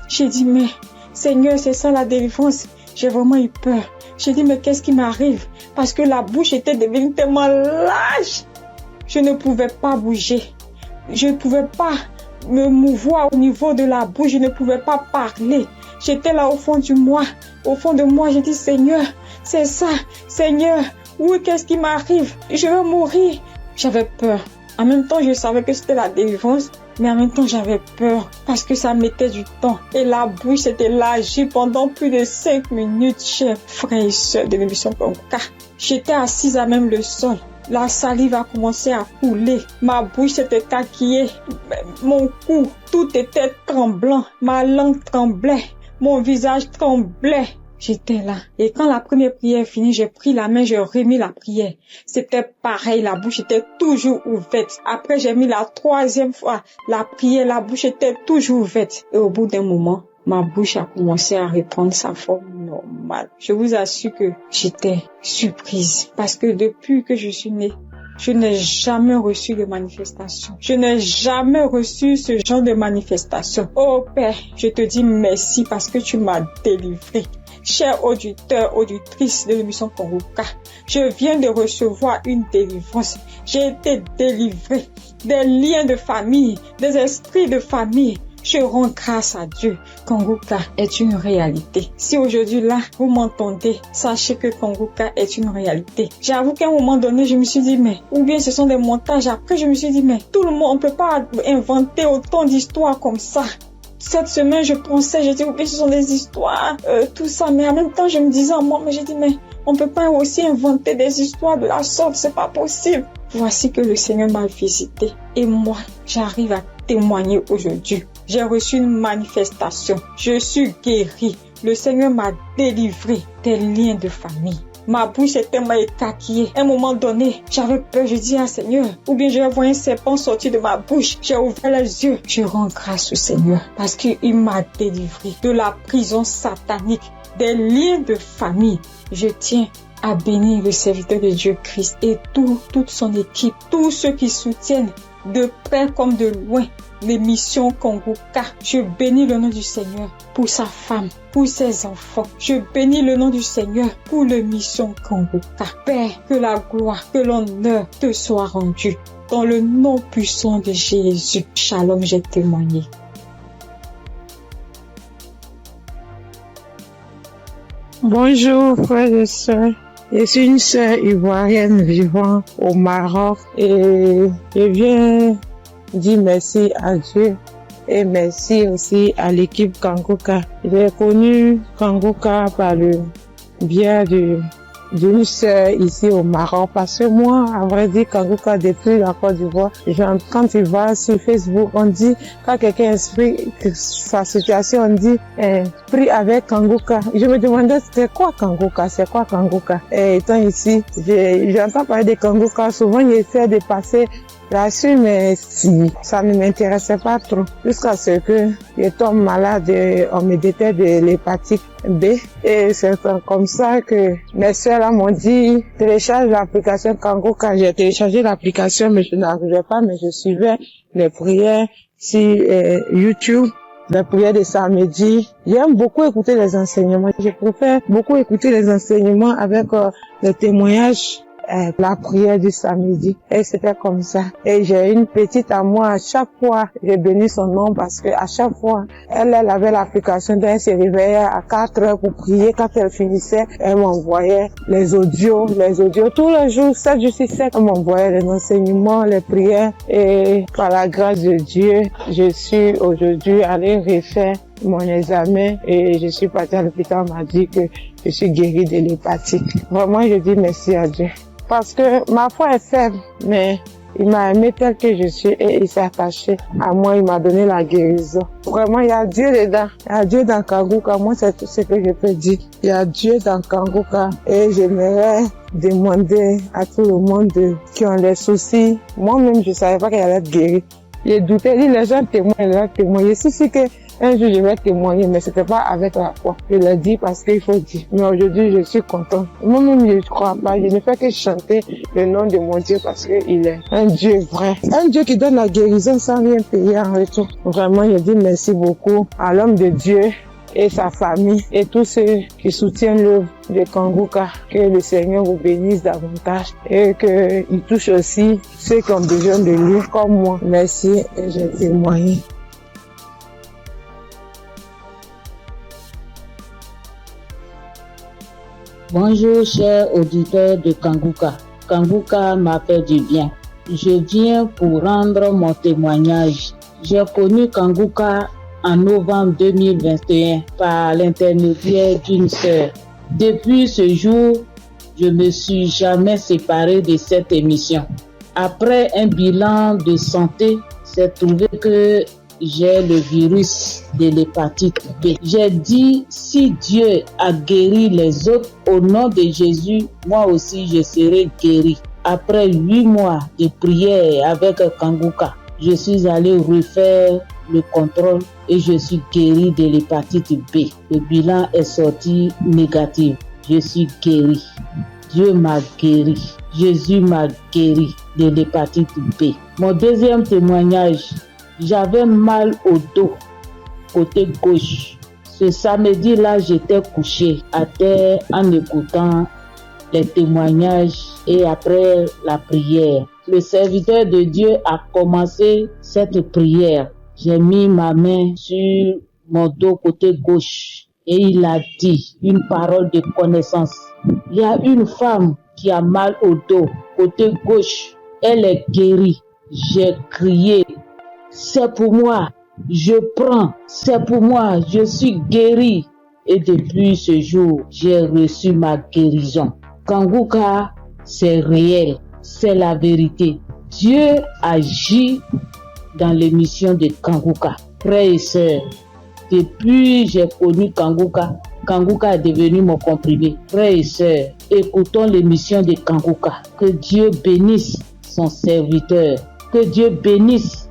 J'ai dit, mais Seigneur, c'est ça la délivrance. J'ai vraiment eu peur. J'ai dit, mais qu'est-ce qui m'arrive? Parce que la bouche était devenue tellement large. Je ne pouvais pas bouger. Je ne pouvais pas me mouvoir au niveau de la bouche. Je ne pouvais pas parler. J'étais là au fond de moi. Au fond de moi, j'ai dit, Seigneur, c'est ça. Seigneur, oui, qu'est-ce qui m'arrive? Je vais mourir. J'avais peur. En même temps, je savais que c'était la délivrance, mais en même temps, j'avais peur parce que ça mettait du temps. Et la bouche s'était élargie pendant plus de 5 minutes, chers frères et sœurs de l'émission Kangoka. J'étais assise à même le sol. La salive a commencé à couler. Ma bouche s'était taquillée. Mon cou, tout était tremblant. Ma langue tremblait. Mon visage tremblait. J'étais là. Et quand la première prière est finie, j'ai pris la main, j'ai remis la prière. C'était pareil, la bouche était toujours ouverte. Après, j'ai mis la 3e fois la prière, la bouche était toujours ouverte. Et au bout d'un moment, ma bouche a commencé à reprendre sa forme normale. Je vous assure que j'étais surprise. Parce que depuis que je suis née, je n'ai jamais reçu de manifestation. Je n'ai jamais reçu ce genre de manifestation. Oh Père, je te dis merci parce que tu m'as délivré. Chers auditeurs, auditrices de l'émission Kangoka, je viens de recevoir une délivrance. J'ai été délivré des liens de famille, des esprits de famille. Je rends grâce à Dieu. Kangoka est une réalité. Si aujourd'hui là, vous m'entendez, sachez que Kangoka est une réalité. J'avoue qu'à un moment donné, je me suis dit, mais, ou bien ce sont des montages. Après, je me suis dit, mais, tout le monde, on peut pas inventer autant d'histoires comme ça. Cette semaine, je pensais, j'ai dit, ok, ce sont des histoires, tout ça. Mais en même temps, je me disais en moi, mais j'ai dit, mais on peut pas aussi inventer des histoires de la sorte, c'est pas possible. Voici que le Seigneur m'a visité. Et moi, j'arrive à témoigner aujourd'hui. J'ai reçu une manifestation. Je suis guérie. Le Seigneur m'a délivré des liens de famille. Ma bouche était tellement écaquillée. À un moment donné, j'avais peur. Je dis, Seigneur, ou bien je vais voir un serpent sortir de ma bouche. J'ai ouvert les yeux. Je rends grâce au Seigneur parce qu'il m'a délivré de la prison satanique, des liens de famille. Je tiens à bénir le serviteur de Dieu Christ et toute son équipe, tous ceux qui soutiennent de près comme de loin l'émission Kangoka. Je bénis le nom du Seigneur pour sa femme, pour ses enfants. Je bénis le nom du Seigneur pour l'émission Kangoka. Père, que la gloire, que l'honneur te soit rendu. Dans le nom puissant de Jésus. Shalom, j'ai témoigné. Bonjour frères et sœurs. Je suis une sœur ivoirienne vivant au Maroc et je viens dire merci à Dieu et merci aussi à l'équipe Kangoka. J'ai connu Kangoka par le biais d'une sœur ici au Maroc parce que moi, à vrai dire, Kangoka depuis la Côte d'Ivoire, quand tu vas sur Facebook, on dit, quand quelqu'un explique sa situation, on dit, prie avec Kangoka. Je me demandais, c'est quoi Kangoka? Et étant ici, j'entends parler de Kangoka, souvent j'essaie de passer là-dessus, mais si, ça ne m'intéressait pas trop. Jusqu'à ce que je tombe malade, on me détecte de l'hépatite B. Et c'est comme ça que mes soeurs m'ont dit, télécharge l'application Kangoka. J'ai téléchargé l'application, mais je n'arrivais pas, mais je suivais les prières sur YouTube. Les prières de samedi. J'aime beaucoup écouter les enseignements. Je préfère beaucoup écouter les enseignements avec les témoignages. La prière du samedi. Et c'était comme ça. Et j'ai une petite à moi, à chaque fois, j'ai béni son nom parce que à chaque fois, elle avait l'application, donc elle se réveillait à 4 heures pour prier. Quand elle finissait, elle m'envoyait les audios, tous les jours, 7 jours sur 7, elle m'envoyait les enseignements, les prières. Et par la grâce de Dieu, je suis aujourd'hui allée refaire mon examen et je suis partie à l'hôpital, on m'a dit que je suis guérie de l'hépatite. Vraiment, je dis merci à Dieu. Parce que ma foi est faible, mais Il m'a aimé tel que je suis et il s'est attaché à moi, il m'a donné la guérison. Vraiment, il y a Dieu dedans. Il y a Dieu dans Kanguka. Moi, c'est tout ce que je peux dire. Il y a Dieu dans Kanguka et j'aimerais demander à tout le monde qui ont des soucis. Moi-même, je ne savais pas qu'elle allait être guérie. J'ai douté, les gens témoignent. Je suis sûre qu'un jour je vais témoigner, mais c'était pas avec la foi. Je le dis parce qu'il faut dire. Mais aujourd'hui, je suis contente. Moi-même, je ne crois pas. Je ne fais que chanter le nom de mon Dieu parce qu'il est un Dieu vrai. Un Dieu qui donne la guérison sans rien payer en retour. Vraiment, je dis merci beaucoup à l'homme de Dieu et sa famille et tous ceux qui soutiennent l'œuvre de Kanguka. Que le Seigneur vous bénisse davantage et qu'il touche aussi ceux qui ont besoin de lui comme moi. Merci et je témoigne. Bonjour chers auditeurs de Kanguka. Kanguka m'a fait du bien. Je viens pour rendre mon témoignage. J'ai connu Kanguka en novembre 2021 par l'intermédiaire d'une sœur. Depuis ce jour, je ne me suis jamais séparé de cette émission. Après un bilan de santé, c'est trouvé que j'ai le virus de l'hépatite B. J'ai dit, si Dieu a guéri les autres, au nom de Jésus, moi aussi je serai guéri. Après 8 mois de prière avec Kanguka, je suis allé refaire le contrôle et je suis guéri de l'hépatite B. Le bilan est sorti négatif. Je suis guéri. Dieu m'a guéri. Jésus m'a guéri de l'hépatite B. Mon deuxième témoignage, j'avais mal au dos, côté gauche. Ce samedi-là, j'étais couché à terre en écoutant les témoignages et après la prière. Le serviteur de Dieu a commencé cette prière. J'ai mis ma main sur mon dos côté gauche et il a dit une parole de connaissance. Il y a une femme qui a mal au dos côté gauche. Elle est guérie. J'ai crié. C'est pour moi. Je prends. C'est pour moi. Je suis guéri. Et depuis ce jour, j'ai reçu ma guérison. Kanguka, c'est réel. C'est la vérité. Dieu agit dans l'émission de Kanguka. Frères et sœurs, depuis j'ai connu Kanguka, Kanguka est devenu mon comprimé. Frères et sœurs, écoutons l'émission de Kanguka. Que Dieu bénisse son serviteur. Que Dieu bénisse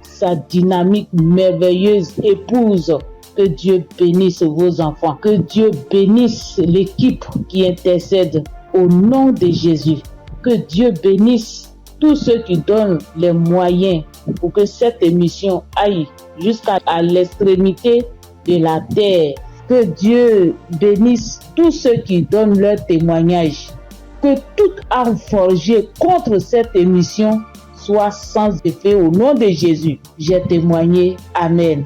sa dynamique merveilleuse épouse. Que Dieu bénisse vos enfants. Que Dieu bénisse l'équipe qui intercède au nom de Jésus. Que Dieu bénisse tous ceux qui donnent les moyens pour que cette émission aille jusqu'à l'extrémité de la terre. Que Dieu bénisse tous ceux qui donnent leur témoignage. Que toute arme forgée contre cette émission soit sans effet au nom de Jésus. J'ai témoigné. Amen.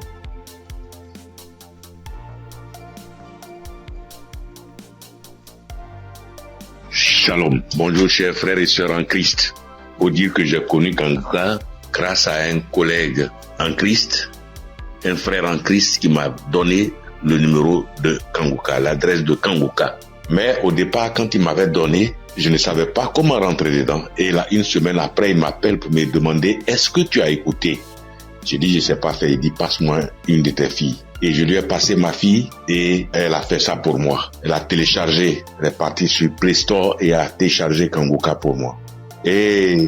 Shalom. Bonjour chers frères et sœurs en Christ. Pour dire que j'ai connu Kanguka grâce à un collègue en Christ, un frère en Christ qui m'a donné le numéro de Kanguka, l'adresse de Kanguka. Mais au départ, quand il m'avait donné, je ne savais pas comment rentrer dedans. Et là, une semaine après, il m'appelle pour me demander « Est-ce que tu as écouté ?» J'ai dit « Je ne sais pas faire ». Il dit « Passe-moi une de tes filles ». Et je lui ai passé ma fille et elle a fait ça pour moi. Elle a téléchargé, elle est partie sur Play Store et a téléchargé Kanguka pour moi. Et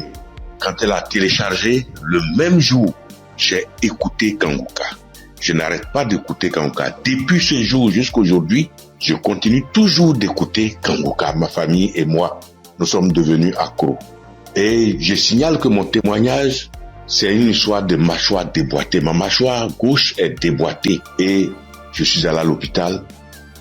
quand elle a téléchargé, le même jour, j'ai écouté Kanguka. Je n'arrête pas d'écouter Kanguka. Depuis ce jour jusqu'à aujourd'hui, je continue toujours d'écouter Kanguka. Ma famille et moi, nous sommes devenus accros. Et je signale que mon témoignage, c'est une histoire de mâchoire déboîtée. Ma mâchoire gauche est déboîtée et je suis allé à l'hôpital.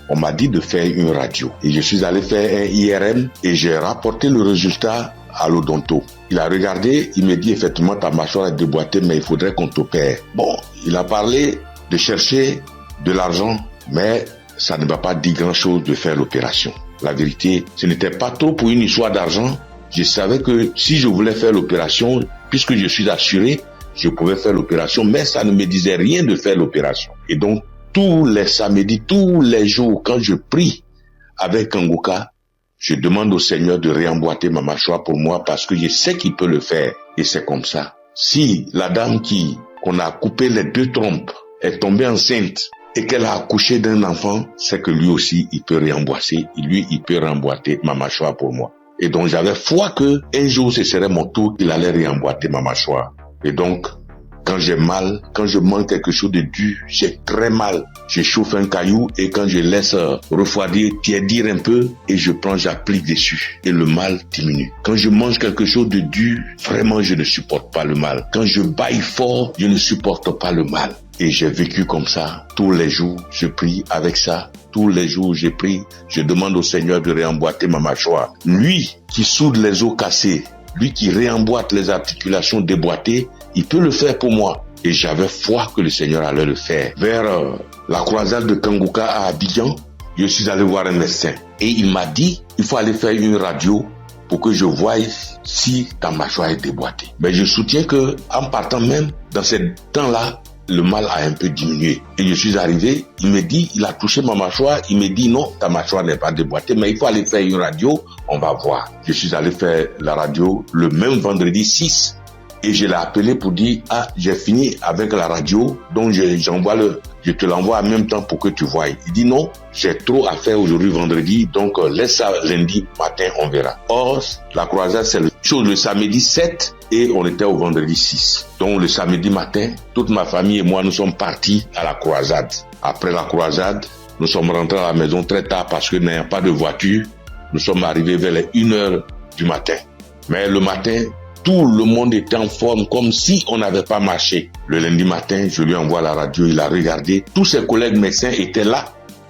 On m'a dit de faire une radio. Et je suis allé faire un IRM et j'ai rapporté le résultat à l'odonto. Il a regardé, il me dit effectivement ta mâchoire est déboîtée mais il faudrait qu'on t'opère. Bon, il a parlé de chercher de l'argent mais ça ne m'a pas dit grand chose de faire l'opération. La vérité, ce n'était pas trop pour une histoire d'argent. Je savais que si je voulais faire l'opération, puisque je suis assuré, je pouvais faire l'opération, mais ça ne me disait rien de faire l'opération. Et donc, tous les samedis, tous les jours, quand je prie avec Kanguka, Je demande au Seigneur de réemboîter ma mâchoire pour moi parce que je sais qu'il peut le faire. Et c'est comme ça. Si la dame qu'on a coupé les 2 trompes est tombée enceinte et qu'elle a accouché d'un enfant, c'est que lui aussi, il peut réemboîter. Il peut réemboîter ma mâchoire pour moi. Et donc, j'avais foi que un jour, ce serait mon tour, il allait réemboîter ma mâchoire. Et donc, quand j'ai mal, quand je mange quelque chose de dur, j'ai très mal. Je chauffe un caillou et quand je laisse refroidir, tiédir un peu et j'applique dessus et le mal diminue. Quand je mange quelque chose de dur, vraiment je ne supporte pas le mal. Quand je baille fort, je ne supporte pas le mal. Et j'ai vécu comme ça. Tous les jours, je prie avec ça. Tous les jours, je prie. Je demande au Seigneur de réemboîter ma mâchoire. Lui qui soude les os cassés, lui qui réemboîte les articulations déboîtées, il peut le faire pour moi. Et j'avais foi que le Seigneur allait le faire. Vers la croisade de Kanguka à Abidjan, je suis allé voir un médecin. Et il m'a dit, il faut aller faire une radio pour que je voie si ta mâchoire est déboîtée. Mais je soutiens que en partant même, dans ce temps-là, le mal a un peu diminué. Et je suis arrivé, il me dit, il a touché ma mâchoire, il me dit non, ta mâchoire n'est pas déboîtée, mais il faut aller faire une radio, on va voir. Je suis allé faire la radio le même vendredi 6. Et je l'ai appelé pour dire, j'ai fini avec la radio, donc je te l'envoie en même temps pour que tu voies. Il dit non, j'ai trop à faire aujourd'hui vendredi, donc laisse ça lundi matin, on verra. Or, la croisade, c'est le samedi 7 et on était au vendredi 6. Donc le samedi matin, toute ma famille et moi, nous sommes partis à la croisade. Après la croisade, nous sommes rentrés à la maison très tard parce que n'ayant pas de voiture, nous sommes arrivés vers les 1h du matin. Mais le matin, tout le monde était en forme comme si on n'avait pas marché. Le lundi matin, je lui envoie la radio, il a regardé. Tous ses collègues médecins étaient là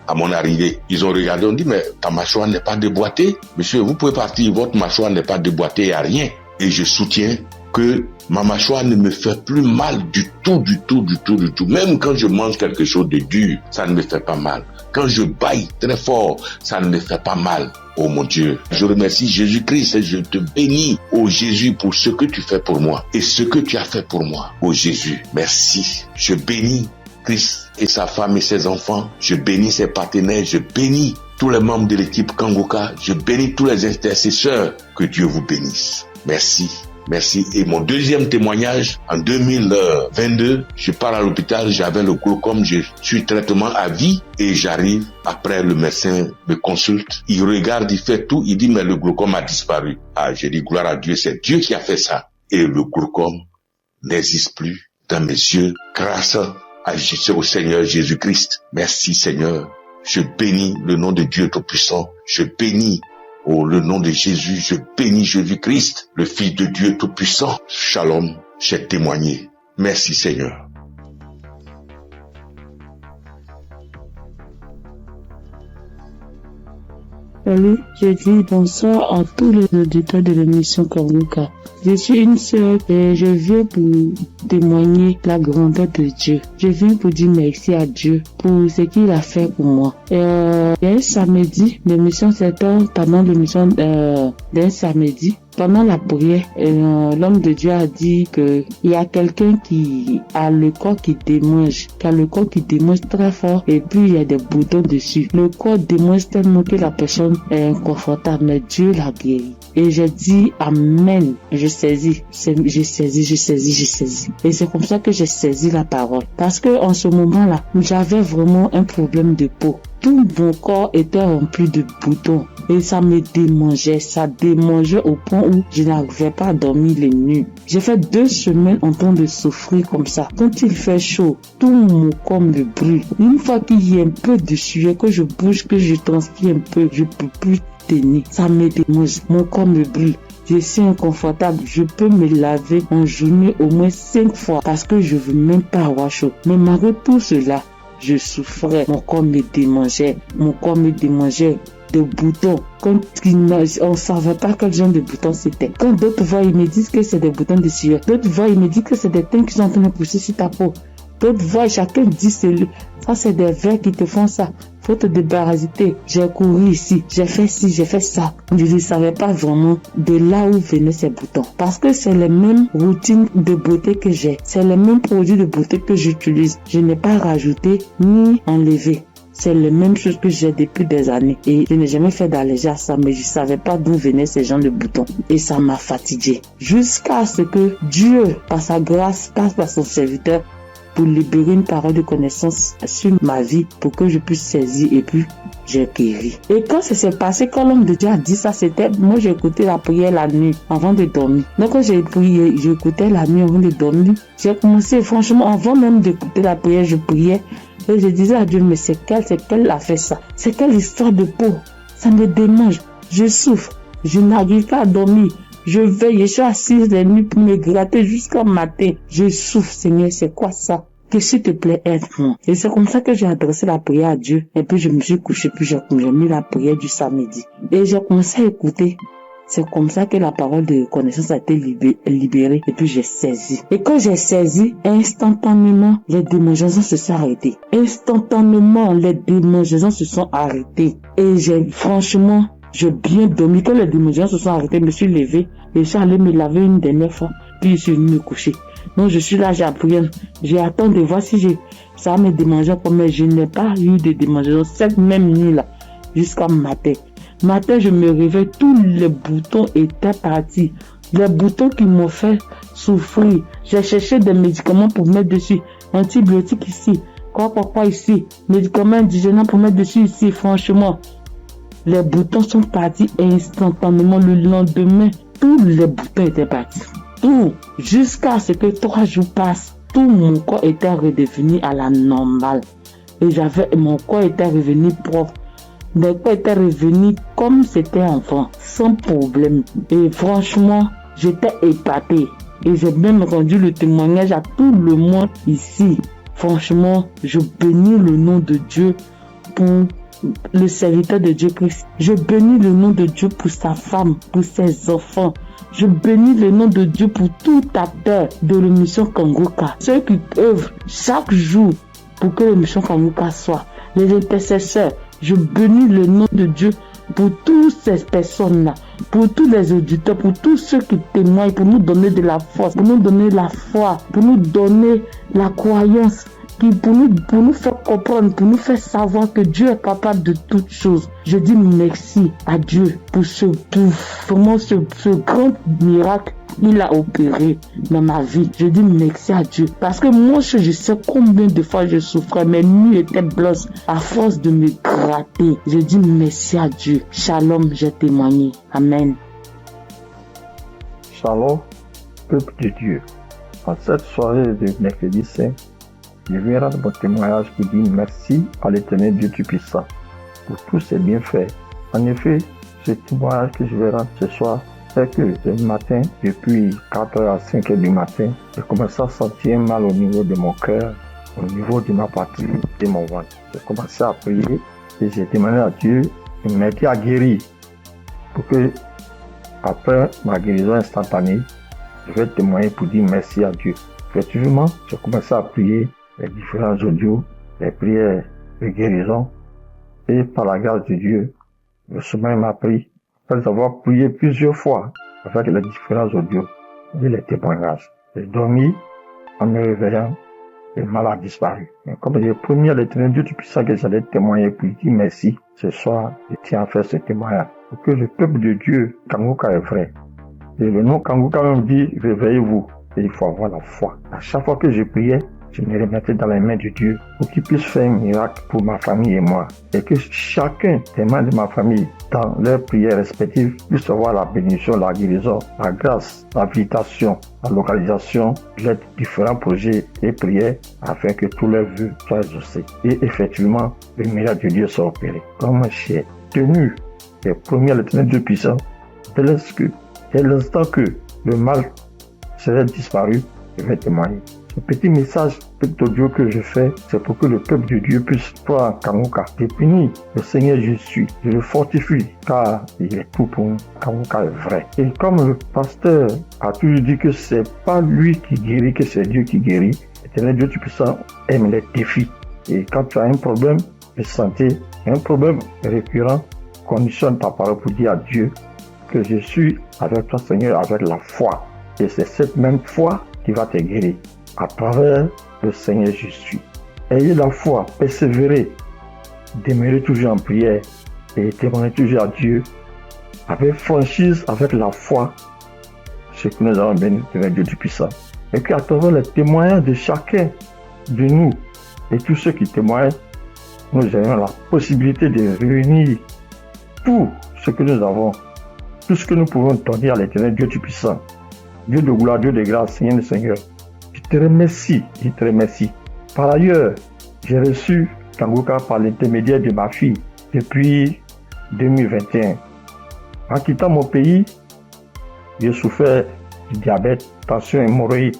à mon arrivée. Ils ont regardé, on dit, mais ta mâchoire n'est pas déboîtée. Monsieur, vous pouvez partir, votre mâchoire n'est pas déboîtée, il n'y a rien. Et je soutiens que ma mâchoire ne me fait plus mal du tout. Même quand je mange quelque chose de dur, ça ne me fait pas mal. Quand je baille très fort, ça ne me fait pas mal. Oh mon Dieu, je remercie Jésus-Christ et je te bénis, oh Jésus, pour ce que tu fais pour moi et ce que tu as fait pour moi. Oh Jésus, merci. Je bénis Christ et sa femme et ses enfants. Je bénis ses partenaires. Je bénis tous les membres de l'équipe Kanguka. Je bénis tous les intercesseurs. Que Dieu vous bénisse. Merci. Merci. Et mon deuxième témoignage, en 2022, je pars à l'hôpital, j'avais le glaucome, je suis traitement à vie et j'arrive, après le médecin me consulte, il regarde, il fait tout, il dit mais le glaucome a disparu. J'ai dit gloire à Dieu, c'est Dieu qui a fait ça. Et le glaucome n'existe plus dans mes yeux grâce au Seigneur Jésus-Christ. Merci Seigneur. Je bénis le nom de Dieu Tout-Puissant. Je bénis le nom de Jésus, je bénis Jésus-Christ, le Fils de Dieu Tout-Puissant. Shalom, j'ai témoigné. Merci Seigneur. Salut, je dis bonsoir à tous les auditeurs de l'émission Kanguka. Je suis une sœur et je viens pour témoigner la grandeur de Dieu. Je viens pour dire merci à Dieu pour ce qu'il a fait pour moi. Il y a un samedi, l'émission s'étend pendant l'émission d'un samedi. Pendant la prière, l'homme de Dieu a dit que il y a quelqu'un qui a le corps qui démange, très fort et puis il y a des boutons dessus. Le corps démange tellement que la personne est inconfortable, mais Dieu l'a guéri. Et j'ai dit amen. Je saisis. Et c'est comme ça que j'ai saisi la parole. Parce que en ce moment-là, j'avais vraiment un problème de peau. Tout mon corps était rempli de boutons et ça me démangeait. Ça démangeait au point où je n'arrivais pas à dormir les nuits. J'ai fait 2 semaines en train de souffrir comme ça. Quand il fait chaud, tout mon corps me brûle. Une fois qu'il y a un peu de sueur, que je bouge, que je transpire un peu, je peux plus tenir. Ça me démange. Mon corps me brûle. Je suis inconfortable. Je peux me laver en journée au moins 5 fois parce que je veux même pas avoir chaud. Mais malgré tout cela, je souffrais, mon corps me démangeait de boutons. Quand on ne savait pas quel genre de boutons c'était. Quand d'autres voient, ils me disent que c'est des boutons de sueur. D'autres voient, ils me disent que c'est des teintes qui sont en train de pousser sur ta peau. D'autres voient, chacun dit ça c'est des vers qui te font ça. Faut te débarrasser. J'ai couru ici, j'ai fait ci, j'ai fait ça. Je ne savais pas vraiment de là où venaient ces boutons. Parce que c'est les mêmes routines de beauté que j'ai. C'est les mêmes produits de beauté que j'utilise. Je n'ai pas rajouté ni enlevé. C'est les mêmes choses que j'ai depuis des années. Et je n'ai jamais fait d'allergie à ça, mais je savais pas d'où venaient ces gens de boutons. Et ça m'a fatigué. Jusqu'à ce que Dieu, par sa grâce, passe par son serviteur pour libérer une parole de connaissance sur ma vie pour que je puisse saisir et puis j'ai guéri. Et quand ça s'est passé, quand l'homme de Dieu a dit ça, c'était, moi j'ai écouté la prière la nuit avant de dormir. Donc quand j'ai prié, j'écoutais la nuit avant de dormir. J'ai commencé, franchement, avant même d'écouter la prière, je priais. Et je disais à Dieu, mais c'est quelle a fait ça? C'est quelle histoire de peau? Ça me démange. Je souffre. Je n'arrive pas à dormir. Je veille, je suis assise les nuits pour me gratter jusqu'au matin. Je souffre, Seigneur, c'est quoi ça? Que s'il te plaît, aide-moi. Et c'est comme ça que j'ai adressé la prière à Dieu. Et puis je me suis couché, puis j'ai mis la prière du samedi. Et j'ai commencé à écouter. C'est comme ça que la parole de connaissance a été libérée. Et puis j'ai saisi. Et quand j'ai saisi, instantanément, les démangeaisons se sont arrêtées. Instantanément, les démangeaisons se sont arrêtées. Et franchement, j'ai bien dormi. Quand les démangeaisons se sont arrêtées, je me suis levé. Et je suis allé me laver une dernière fois. Puis je suis venu me coucher. Donc je suis là, j'ai appris. J'ai attendu de voir si ça va me démanger. Mais je n'ai pas eu de démangeaison cette même nuit-là. Jusqu'à matin. Matin, je me réveille, tous les boutons étaient partis. Les boutons qui m'ont fait souffrir. J'ai cherché des médicaments pour mettre dessus. Antibiotiques ici. Quoi ici. Médicaments indigènes pour mettre dessus ici. Franchement, les boutons sont partis instantanément. Le lendemain, tous les boutons étaient partis. Tout. Jusqu'à ce que 3 jours passent. Tout mon corps était redevenu à la normale. Et mon corps était revenu propre. Mon corps était revenu comme c'était enfant, sans problème. Et franchement, j'étais épatée. Et j'ai même rendu le témoignage à tout le monde ici. Franchement, je bénis le nom de Dieu pour le serviteur de Dieu Christ. Je bénis le nom de Dieu pour sa femme, pour ses enfants. Je bénis le nom de Dieu pour tout acteur de l'émission Kangoka. Ceux qui œuvrent chaque jour pour que l'émission Kangoka soit. Les intercesseurs. Je bénis le nom de Dieu pour toutes ces personnes-là, pour tous les auditeurs, pour tous ceux qui témoignent, pour nous donner de la force, pour nous donner la foi, pour nous donner la croyance, pour nous faire comprendre, pour nous faire savoir que Dieu est capable de toutes choses. Je dis merci à Dieu pour ce grand miracle qu'il a opéré dans ma vie. Je dis merci à Dieu. Parce que moi, je sais combien de fois je souffrais. Mes nuits étaient blanches à force de me gratter. Je dis merci à Dieu. Shalom, j'ai témoigné. Amen. Shalom, peuple de Dieu. En cette soirée de mercredi saint, je viens rendre mon témoignage pour dire merci à l'Éternel Dieu Tout-Puissant pour tous ses bienfaits. En effet, ce témoignage que je vais rendre ce soir, c'est que ce matin, depuis 4h à 5h du matin, j'ai commencé à sentir mal au niveau de mon cœur, au niveau de ma partie, de mon ventre. J'ai commencé à prier et j'ai demandé à Dieu de m'aider à guérir pour que, après ma guérison instantanée, je vais témoigner pour dire merci à Dieu. Effectivement, j'ai commencé à prier les différents audios, les prières de guérison, et par la grâce de Dieu, le sommeil m'a pris. Après avoir prié plusieurs fois avec les différents audios et les témoignages, j'ai dormi en me réveillant, le mal a disparu. Mais comme j'ai promis à l'Éternel Dieu Tout-Puissant que j'allais témoigner pour lui dire merci, ce soir, je tiens à faire ce témoignage pour que le peuple de Dieu, Kangoka est vrai. Et le nom Kangoka même dit, réveillez-vous. Et il faut avoir la foi. À chaque fois que je priais, je me remettais dans les mains de Dieu pour qu'il puisse faire un miracle pour ma famille et moi. Et que chacun des membres de ma famille, dans leurs prières respectives, puisse avoir la bénédiction, la guérison, la grâce, l'habilitation, la localisation, les différents projets et prières afin que tous leurs vœux soient exaucés. Et effectivement, le miracle de Dieu soit opéré. Comme j'ai tenu les premiers à l'Éternel Dieu puissant, dès l'instant que le mal serait disparu, je vais témoigner. Ce petit message, petit audio que je fais, c'est pour que le peuple de Dieu puisse croire en Kangoka. Je bénis le Seigneur Jésus, je le fortifie, car il est tout pour nous. Kangoka est vrai. Et comme le pasteur a toujours dit que c'est pas lui qui guérit, que c'est Dieu qui guérit, l'Éternel Dieu Tout-Puissant aime les défis. Et quand tu as un problème de santé, un problème récurrent, conditionne ta parole pour dire à Dieu que je suis avec toi, Seigneur, avec la foi. Et c'est cette même foi qui va te guérir à travers le Seigneur Jésus. Ayez la foi, persévérez. demeurer toujours en prière et témoigner toujours à Dieu avec franchise, avec la foi, ce que nous avons béni devant Dieu du puissant. Et qu'à travers le témoignage de chacun de nous et tous ceux qui témoignent, nous ayons la possibilité de réunir tout ce que nous avons, tout ce que nous pouvons donner à l'Éternel Dieu du puissant, Dieu de gloire, Dieu de grâce, Seigneur le Seigneur. Je te remercie. Par ailleurs, j'ai reçu Kanguka par l'intermédiaire de ma fille depuis 2021. En quittant mon pays, j'ai souffert du diabète, tension et hémorroïde.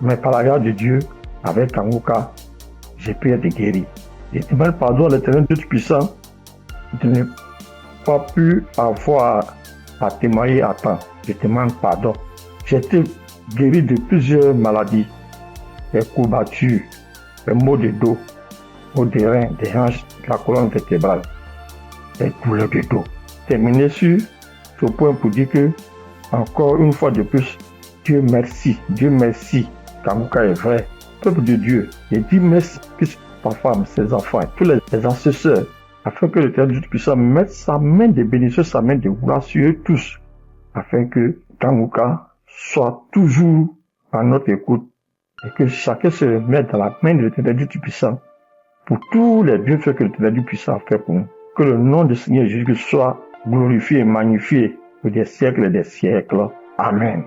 Mais par la grâce de Dieu, avec Kanguka, j'ai pu être guéri. Je demande pardon à l'Éternel Dieu puissant de ne pas pu avoir à témoigner à temps. Je demande pardon. J'ai été guéri de plusieurs maladies, des courbatures, des maux de dos, maux des reins, des hanches, de la colonne vertébrale, des douleurs de dos. Terminé sur ce point pour dire que, encore une fois de plus, Dieu merci, Kanguka est vrai. Peuple de Dieu, je dis merci que sa femme, ses enfants, tous les assesseurs, afin que l'Éternel Dieu puissant mette sa main de bénédiction, sa main de gloire sur eux tous, afin que Kanguka soit toujours à notre écoute et que chacun se mette dans la main de l'Éternel Dieu puissant pour tous les bienfaits que l'Éternel Dieu puissant a fait pour nous. Que le nom du Seigneur Jésus soit glorifié et magnifié pour des siècles et des siècles. Amen.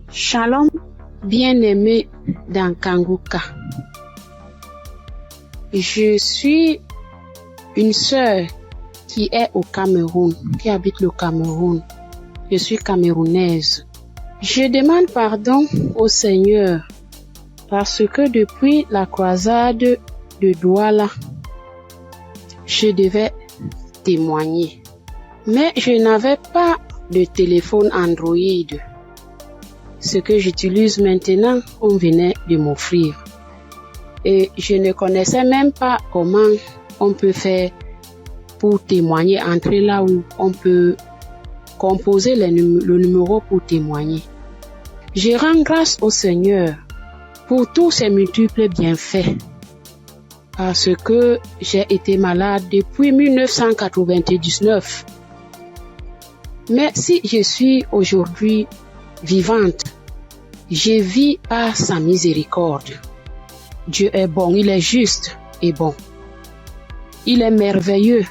Shalom, bien-aimé dans Kanguka. Je suis une sœur qui est au Cameroun, qui habite le Cameroun. Je suis camerounaise. Je demande pardon au Seigneur parce que depuis la croisade de Douala, je devais témoigner. Mais je n'avais pas de téléphone Android. Ce que j'utilise maintenant, on venait de m'offrir. Et je ne connaissais même pas comment on peut faire pour témoigner, entrer là où on peut composer le numéro pour témoigner. Je rends grâce au Seigneur pour tous ses multiples bienfaits. Parce que j'ai été malade depuis 1999. Mais si je suis aujourd'hui vivante, je vis par sa miséricorde. Dieu est bon, il est juste et bon. Il est merveilleux,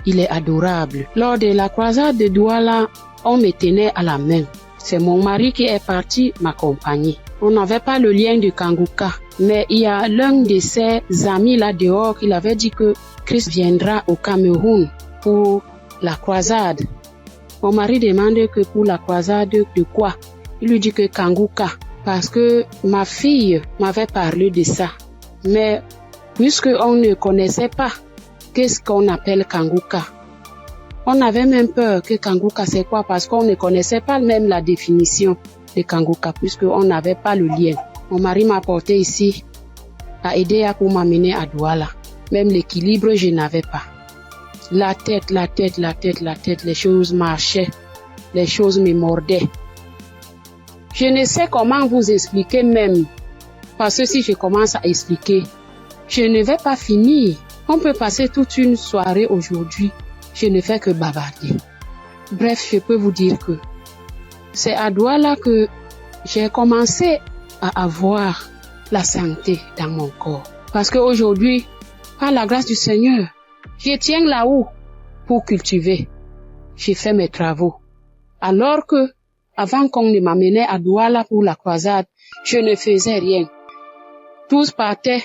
il est adorable. Lors de la croisade de Douala, on me tenait à la main. C'est mon mari qui est parti m'accompagner. On n'avait pas le lien de Kanguka, mais il y a l'un de ses amis là dehors qui avait dit que Christ viendra au Cameroun pour la croisade. Mon mari demande que pour la croisade de quoi? Il lui dit que Kanguka, parce que ma fille m'avait parlé de ça. Mais puisque on ne connaissait pas qu'est-ce qu'on appelle Kanguka, on avait même peur que Kanguka c'est quoi, parce qu'on ne connaissait pas même la définition de Kanguka, puisqu'on n'avait pas le lien. Mon mari m'a porté ici, a aidé pour m'amener à Douala. Même l'équilibre, je n'avais pas. La tête, les choses marchaient, les choses me mordaient. Je ne sais comment vous expliquer même, parce que si je commence à expliquer, je ne vais pas finir. On peut passer toute une soirée aujourd'hui, je ne fais que bavarder. Bref, je peux vous dire que c'est à Douala que j'ai commencé à avoir la santé dans mon corps. Parce qu'aujourd'hui, par la grâce du Seigneur, je tiens là-haut pour cultiver. J'ai fait mes travaux. Alors que, avant qu'on ne m'amenait à Douala pour la croisade, je ne faisais rien. Tous partaient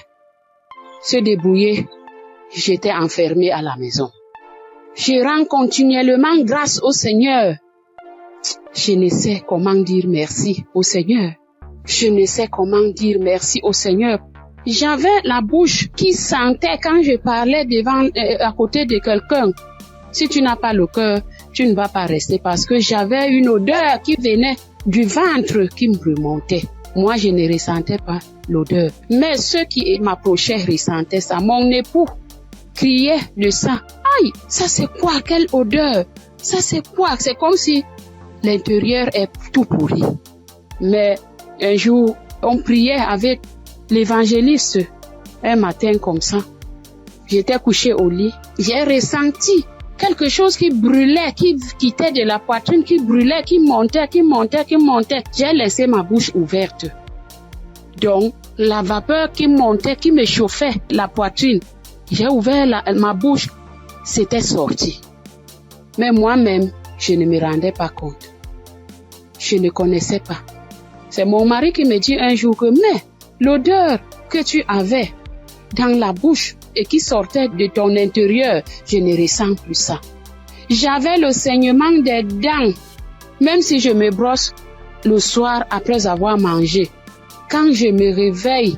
se débrouiller. J'étais enfermée à la maison. Je rends continuellement grâce au Seigneur. Je ne sais comment dire merci au Seigneur. Je ne sais comment dire merci au Seigneur. J'avais la bouche qui sentait quand je parlais à côté de quelqu'un. Si tu n'as pas le cœur, tu ne vas pas rester, parce que j'avais une odeur qui venait du ventre qui me remontait. Moi, je ne ressentais pas l'odeur. Mais ceux qui m'approchaient ressentaient ça. Mon époux criait de ça. Aïe, ça c'est quoi? Quelle odeur? Ça c'est quoi? C'est comme si l'intérieur est tout pourri. Mais Un jour, on priait avec l'évangéliste. Un matin comme ça, j'étais couchée au lit. J'ai ressenti quelque chose qui brûlait, qui quittait de la poitrine, qui brûlait, qui montait. J'ai laissé ma bouche ouverte. Donc, la vapeur qui montait, qui me chauffait la poitrine, j'ai ouvert ma bouche, c'était sorti. Mais moi-même, je ne me rendais pas compte. Je ne connaissais pas. C'est mon mari qui me dit un jour que, mais l'odeur que tu avais dans la bouche et qui sortait de ton intérieur, je ne ressens plus ça. J'avais le saignement des dents, même si je me brosse le soir après avoir mangé. Quand je me réveille,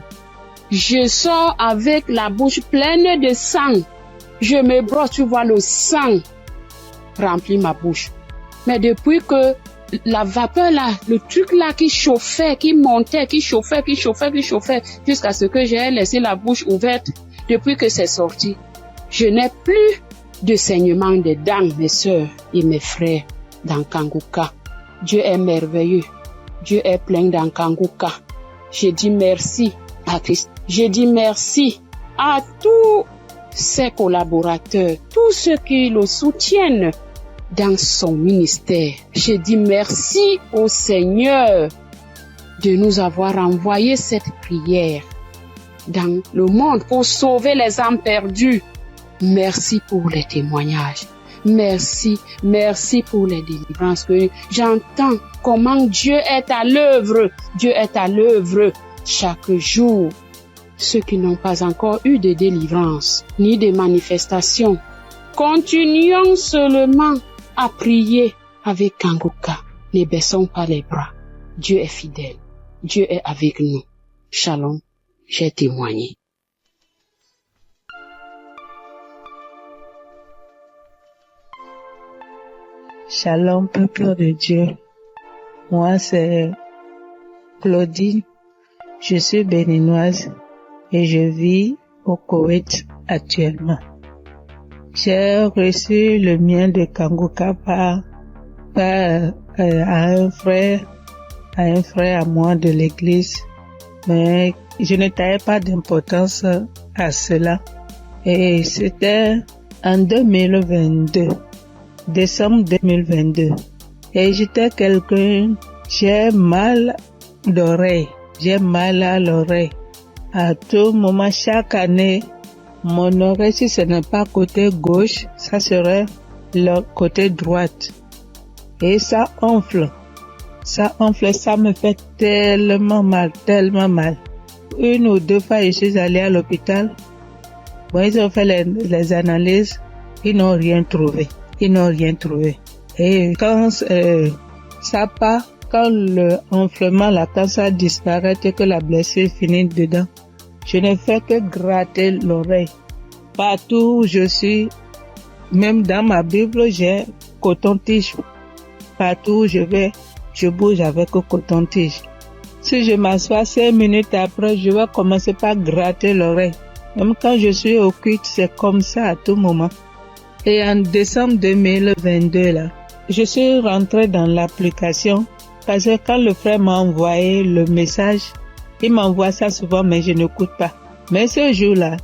je sors avec la bouche pleine de sang. Je me brosse, tu vois, le sang remplit ma bouche. Mais depuis que la vapeur là, le truc là qui chauffait, qui montait, qui chauffait, jusqu'à ce que j'ai laissé la bouche ouverte, depuis que c'est sorti, je n'ai plus de saignement de dents, mes sœurs et mes frères dans Kanguka. Dieu est merveilleux. Dieu est plein dans Kanguka. Je dis merci à Christ. Je dis merci à tous ses collaborateurs, tous ceux qui le soutiennent dans son ministère. Je dis merci au Seigneur de nous avoir envoyé cette prière dans le monde pour sauver les âmes perdues. Merci pour les témoignages. Merci pour les délivrances que j'entends comment Dieu est à l'œuvre. Dieu est à l'œuvre chaque jour. Ceux qui n'ont pas encore eu de délivrance ni de manifestation, continuons seulement à prier avec Kanguka. Ne baissons pas les bras. Dieu est fidèle. Dieu est avec nous. Shalom, j'ai témoigné. Shalom, peuple de Dieu. Moi, c'est Claudine. Je suis béninoise et je vis au Koweït actuellement. J'ai reçu le mien de Kanguka par un frère à moi de l'église, mais je ne taillais pas d'importance à cela. Et c'était en 2022. Décembre 2022. Et j'étais quelqu'un, j'ai mal d'oreille. J'ai mal à l'oreille. À tout moment, chaque année, mon oreille, si ce n'est pas côté gauche, ça serait le côté droite. Et ça enfle. Ça me fait tellement mal. Une ou deux fois, je suis allée à l'hôpital. Bon, ils ont fait les analyses. Ils n'ont rien trouvé. Et quand ça part, quand le enflement, quand ça disparaît et que la blessure finit dedans, je ne fais que gratter l'oreille. Partout où je suis, même dans ma Bible, j'ai coton-tige. Partout où je vais, je bouge avec le coton-tige. Si je m'assois 5 minutes après, je vais commencer par gratter l'oreille. Même quand je suis au culte, c'est comme ça à tout moment. Et en décembre 2022, là, je suis rentrée dans l'application parce que quand le frère m'a envoyé le message, il m'envoie ça souvent, mais je n'écoute pas. Mais ce jour-là,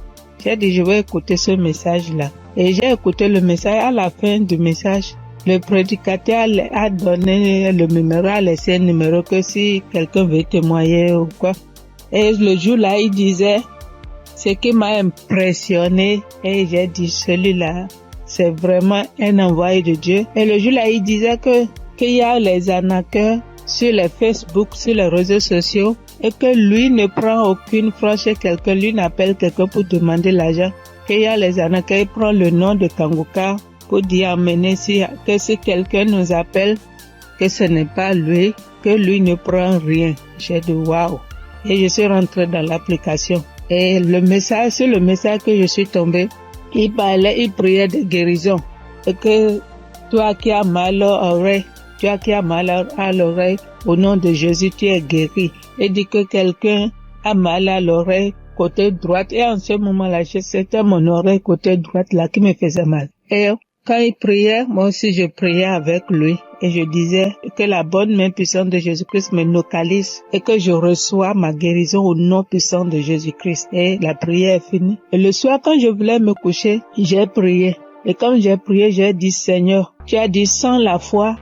j'ai dit, je vais écouter ce message-là. Et j'ai écouté le message. À la fin du message, le prédicateur a donné le numéro, a laissé un numéro que si quelqu'un veut témoigner ou quoi. Et le jour-là, il disait, ce qui m'a impressionné, et j'ai dit, celui-là, c'est vraiment un envoyé de Dieu. Et le jour-là, il disait qu'il y a les arnaqueurs sur les Facebook, sur les réseaux sociaux, et que lui ne prend aucune franche chez quelqu'un, lui n'appelle quelqu'un pour demander l'argent. Qu'il y a les arnaqueurs, il prend le nom de Kanguka pour dire amener que si quelqu'un nous appelle, que ce n'est pas lui, que lui ne prend rien. J'ai dit waouh. Et je suis rentrée dans l'application. Et sur le message que je suis tombée, il priait de guérison. Et que toi qui as mal à l'oreille, au nom de Jésus, tu es guéri. Et dit que quelqu'un a mal à l'oreille, côté droite. Et en ce moment-là, c'était mon oreille côté droite là qui me faisait mal. Et Quand il priait, moi aussi je priais avec lui et je disais que la bonne main puissante de Jésus-Christ me localise et que je reçois ma guérison au nom puissant de Jésus-Christ. Et la prière est finie. Et le soir, quand je voulais me coucher, j'ai prié. Et quand j'ai prié, j'ai dit, Seigneur, tu as dit, sans la foi,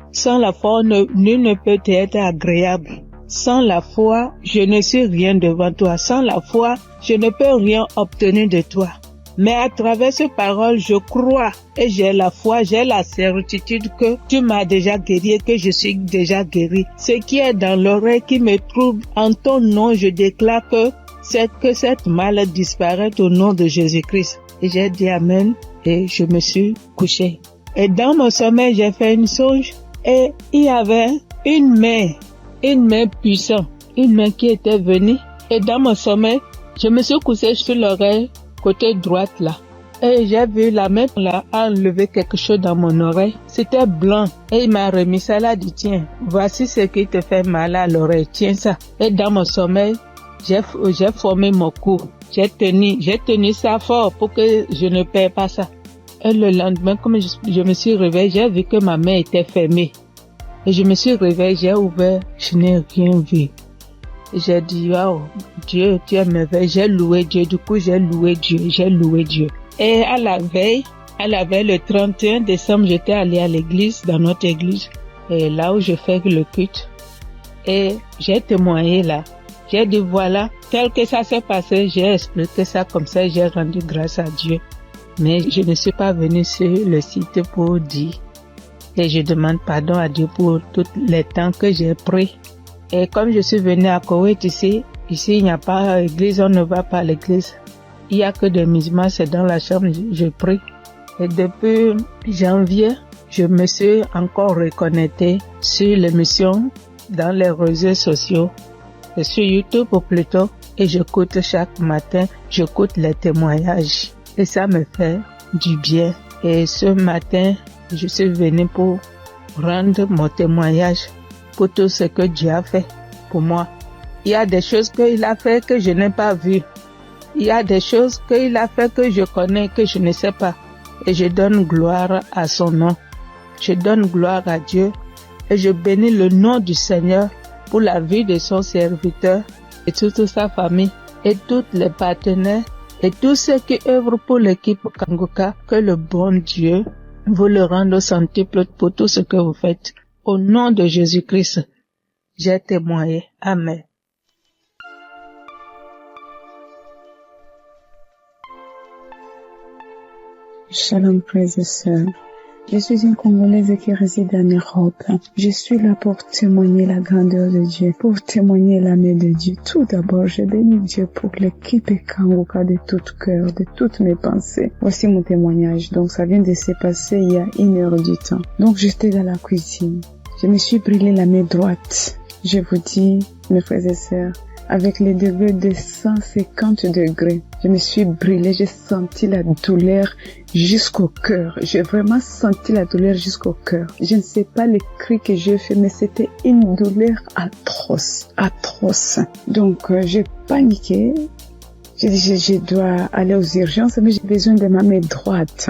nul ne peut être agréable. Sans la foi, je ne suis rien devant toi. Sans la foi, je ne peux rien obtenir de toi. Mais à travers ces paroles, je crois et j'ai la foi, j'ai la certitude que tu m'as déjà guéri et que je suis déjà guéri. Ce qui est dans l'oreille qui me trouble, en ton nom, je déclare que cette maladie disparaît au nom de Jésus-Christ. Et j'ai dit Amen et je me suis couché. Et dans mon sommeil, j'ai fait une songe et il y avait une main puissante, une main qui était venue. Et dans mon sommeil, je me suis couché sur l'oreille côté droite là. Et j'ai vu la main là enlever quelque chose dans mon oreille. C'était blanc. Et il m'a remis ça là, dit tiens, voici ce qui te fait mal à l'oreille, tiens ça. Et dans mon sommeil, j'ai formé mon cou. J'ai tenu ça fort pour que je ne perds pas ça. Et le lendemain, comme je me suis réveillée, j'ai vu que ma main était fermée. Et je me suis réveillée, j'ai ouvert, je n'ai rien vu. J'ai dit, wow, Dieu, tu es merveilleux. J'ai loué Dieu. Du coup, j'ai loué Dieu. Et à la veille, le 31 décembre, j'étais allée à l'église, dans notre église, et là où je fais le culte. Et j'ai témoigné là. J'ai dit, voilà, tel que ça s'est passé, j'ai expliqué ça comme ça, j'ai rendu grâce à Dieu. Mais je ne suis pas venue sur le site pour dire. Et je demande pardon à Dieu pour tous les temps que j'ai pris. Et comme je suis venue à Koweït ici il n'y a pas d'église, on ne va pas à l'église. Il n'y a que des musulmans, c'est dans la chambre, je prie. Et depuis janvier, je me suis encore reconnectée sur l'émission dans les réseaux sociaux, et sur YouTube plutôt, et j'écoute chaque matin, j'écoute les témoignages. Et ça me fait du bien. Et ce matin, je suis venue pour rendre mon témoignage pour tout ce que Dieu a fait pour moi. Il y a des choses qu'il a fait que je n'ai pas vues. Il y a des choses qu'il a fait que je connais, que je ne sais pas. Et je donne gloire à son nom. Je donne gloire à Dieu et je bénis le nom du Seigneur pour la vie de son serviteur et toute sa famille et tous les partenaires et tous ceux qui œuvrent pour l'équipe Kanguka. Que le bon Dieu vous le rende au centuple pour tout ce que vous faites. Au nom de Jésus-Christ, j'ai témoigné. Amen. Shalom, frères et sœurs. Je suis une Congolaise qui réside en Europe. Je suis là pour témoigner la grandeur de Dieu, pour témoigner la main de Dieu. Tout d'abord, je bénis Dieu pour l'équipe Kanguka de tout cœur, de toutes mes pensées. Voici mon témoignage. Donc, ça vient de se passer il y a 1 heure du temps. Donc, j'étais dans la cuisine. Je me suis brûlé la main droite. Je vous dis, mes frères et sœurs, avec les degrés de 150 degrés, je me suis brûlée, j'ai senti la douleur jusqu'au cœur. J'ai vraiment senti la douleur jusqu'au cœur. Je ne sais pas les cris que j'ai fait, mais c'était une douleur atroce. Donc, j'ai paniqué. J'ai dit, je dois aller aux urgences, mais j'ai besoin de ma main droite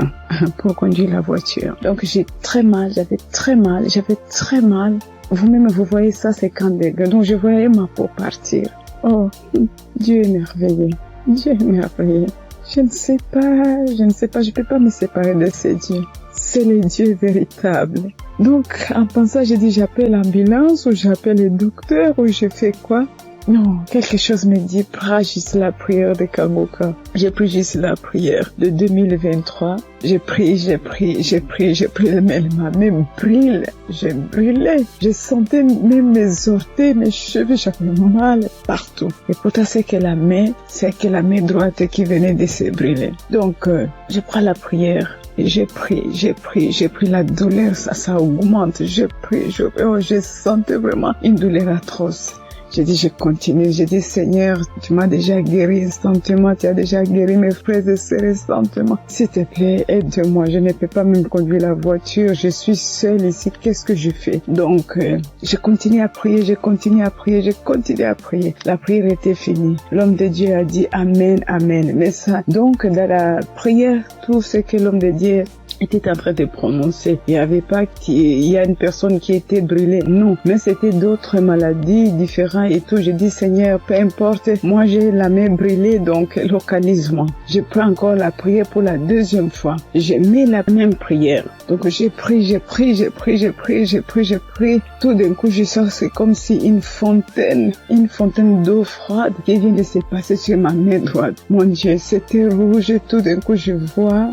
pour conduire la voiture. Donc, j'avais très mal. Vous-même, vous voyez ça, 50 degrés. Donc, je voyais ma peau partir. Oh, Dieu est merveilleux. Je ne sais pas, je peux pas me séparer de ce Dieu. C'est le Dieu véritable. Donc, en pensant, j'ai dit, j'appelle l'ambulance ou j'appelle le docteur ou je fais quoi? Non, quelque chose me dit, prends juste la prière de Kanguka. J'ai pris juste la prière de 2023. J'ai pris, mais ma main brûle. Je brûlais. Je sentais même mes orteils, mes cheveux, j'avais mal partout. Et pourtant, c'est que la main droite qui venait de se brûler. Donc, je prends la prière. Et j'ai pris la douleur, ça augmente. Je sentais vraiment une douleur atroce. J'ai dit, je continue. J'ai dit, Seigneur, tu m'as déjà guéri instantanément. Tu as déjà guéri mes frères et sœurs instantanément. S'il te plaît, aide-moi. Je ne peux pas même conduire la voiture. Je suis seule ici. Qu'est-ce que je fais? Donc, je continue à prier. La prière était finie. L'homme de Dieu a dit Amen, Amen. Mais ça, donc, dans la prière, tout ce que l'homme de Dieu était en train de prononcer. Il n'y avait pas il y a une personne qui était brûlée. Non, mais c'était d'autres maladies différentes et tout. J'ai dit, Seigneur, peu importe, moi j'ai la main brûlée, donc localise-moi. Je prends encore la prière pour la deuxième fois. J'ai mis la même prière. Donc j'ai pris. Tout d'un coup, je sens, c'est comme si une fontaine d'eau froide qui vient de se passer sur ma main droite. Mon Dieu, c'était rouge. Tout d'un coup, je vois.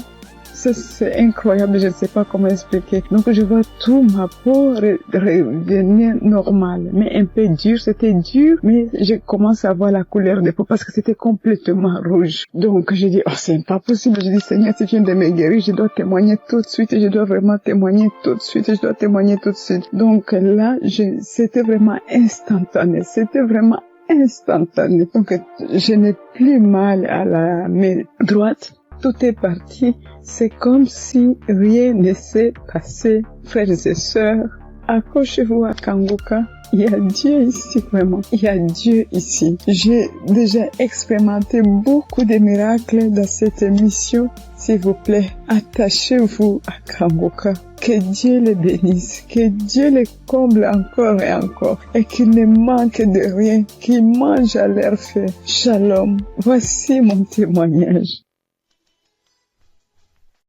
Ça, c'est incroyable, je ne sais pas comment expliquer. Donc, je vois tout ma peau revenir normale. Mais un peu dur, c'était dur, mais je commence à voir la couleur des peaux parce que c'était complètement rouge. Donc, je dis, oh, c'est pas possible. Je dis, Seigneur, si tu viens de me guérir, je dois témoigner tout de suite. Je dois vraiment témoigner tout de suite. Je dois témoigner tout de suite. Donc, là, c'était vraiment instantané. Donc, je n'ai plus mal à la main droite. Tout est parti. C'est comme si rien ne s'est passé. Frères et sœurs, accrochez-vous à Kanguka. Il y a Dieu ici, vraiment. Il y a Dieu ici. J'ai déjà expérimenté beaucoup de miracles dans cette émission. S'il vous plaît, attachez-vous à Kanguka. Que Dieu les bénisse, que Dieu les comble encore et encore, et qu'il ne manque de rien, qu'il mange à leur faim. Shalom. Voici mon témoignage.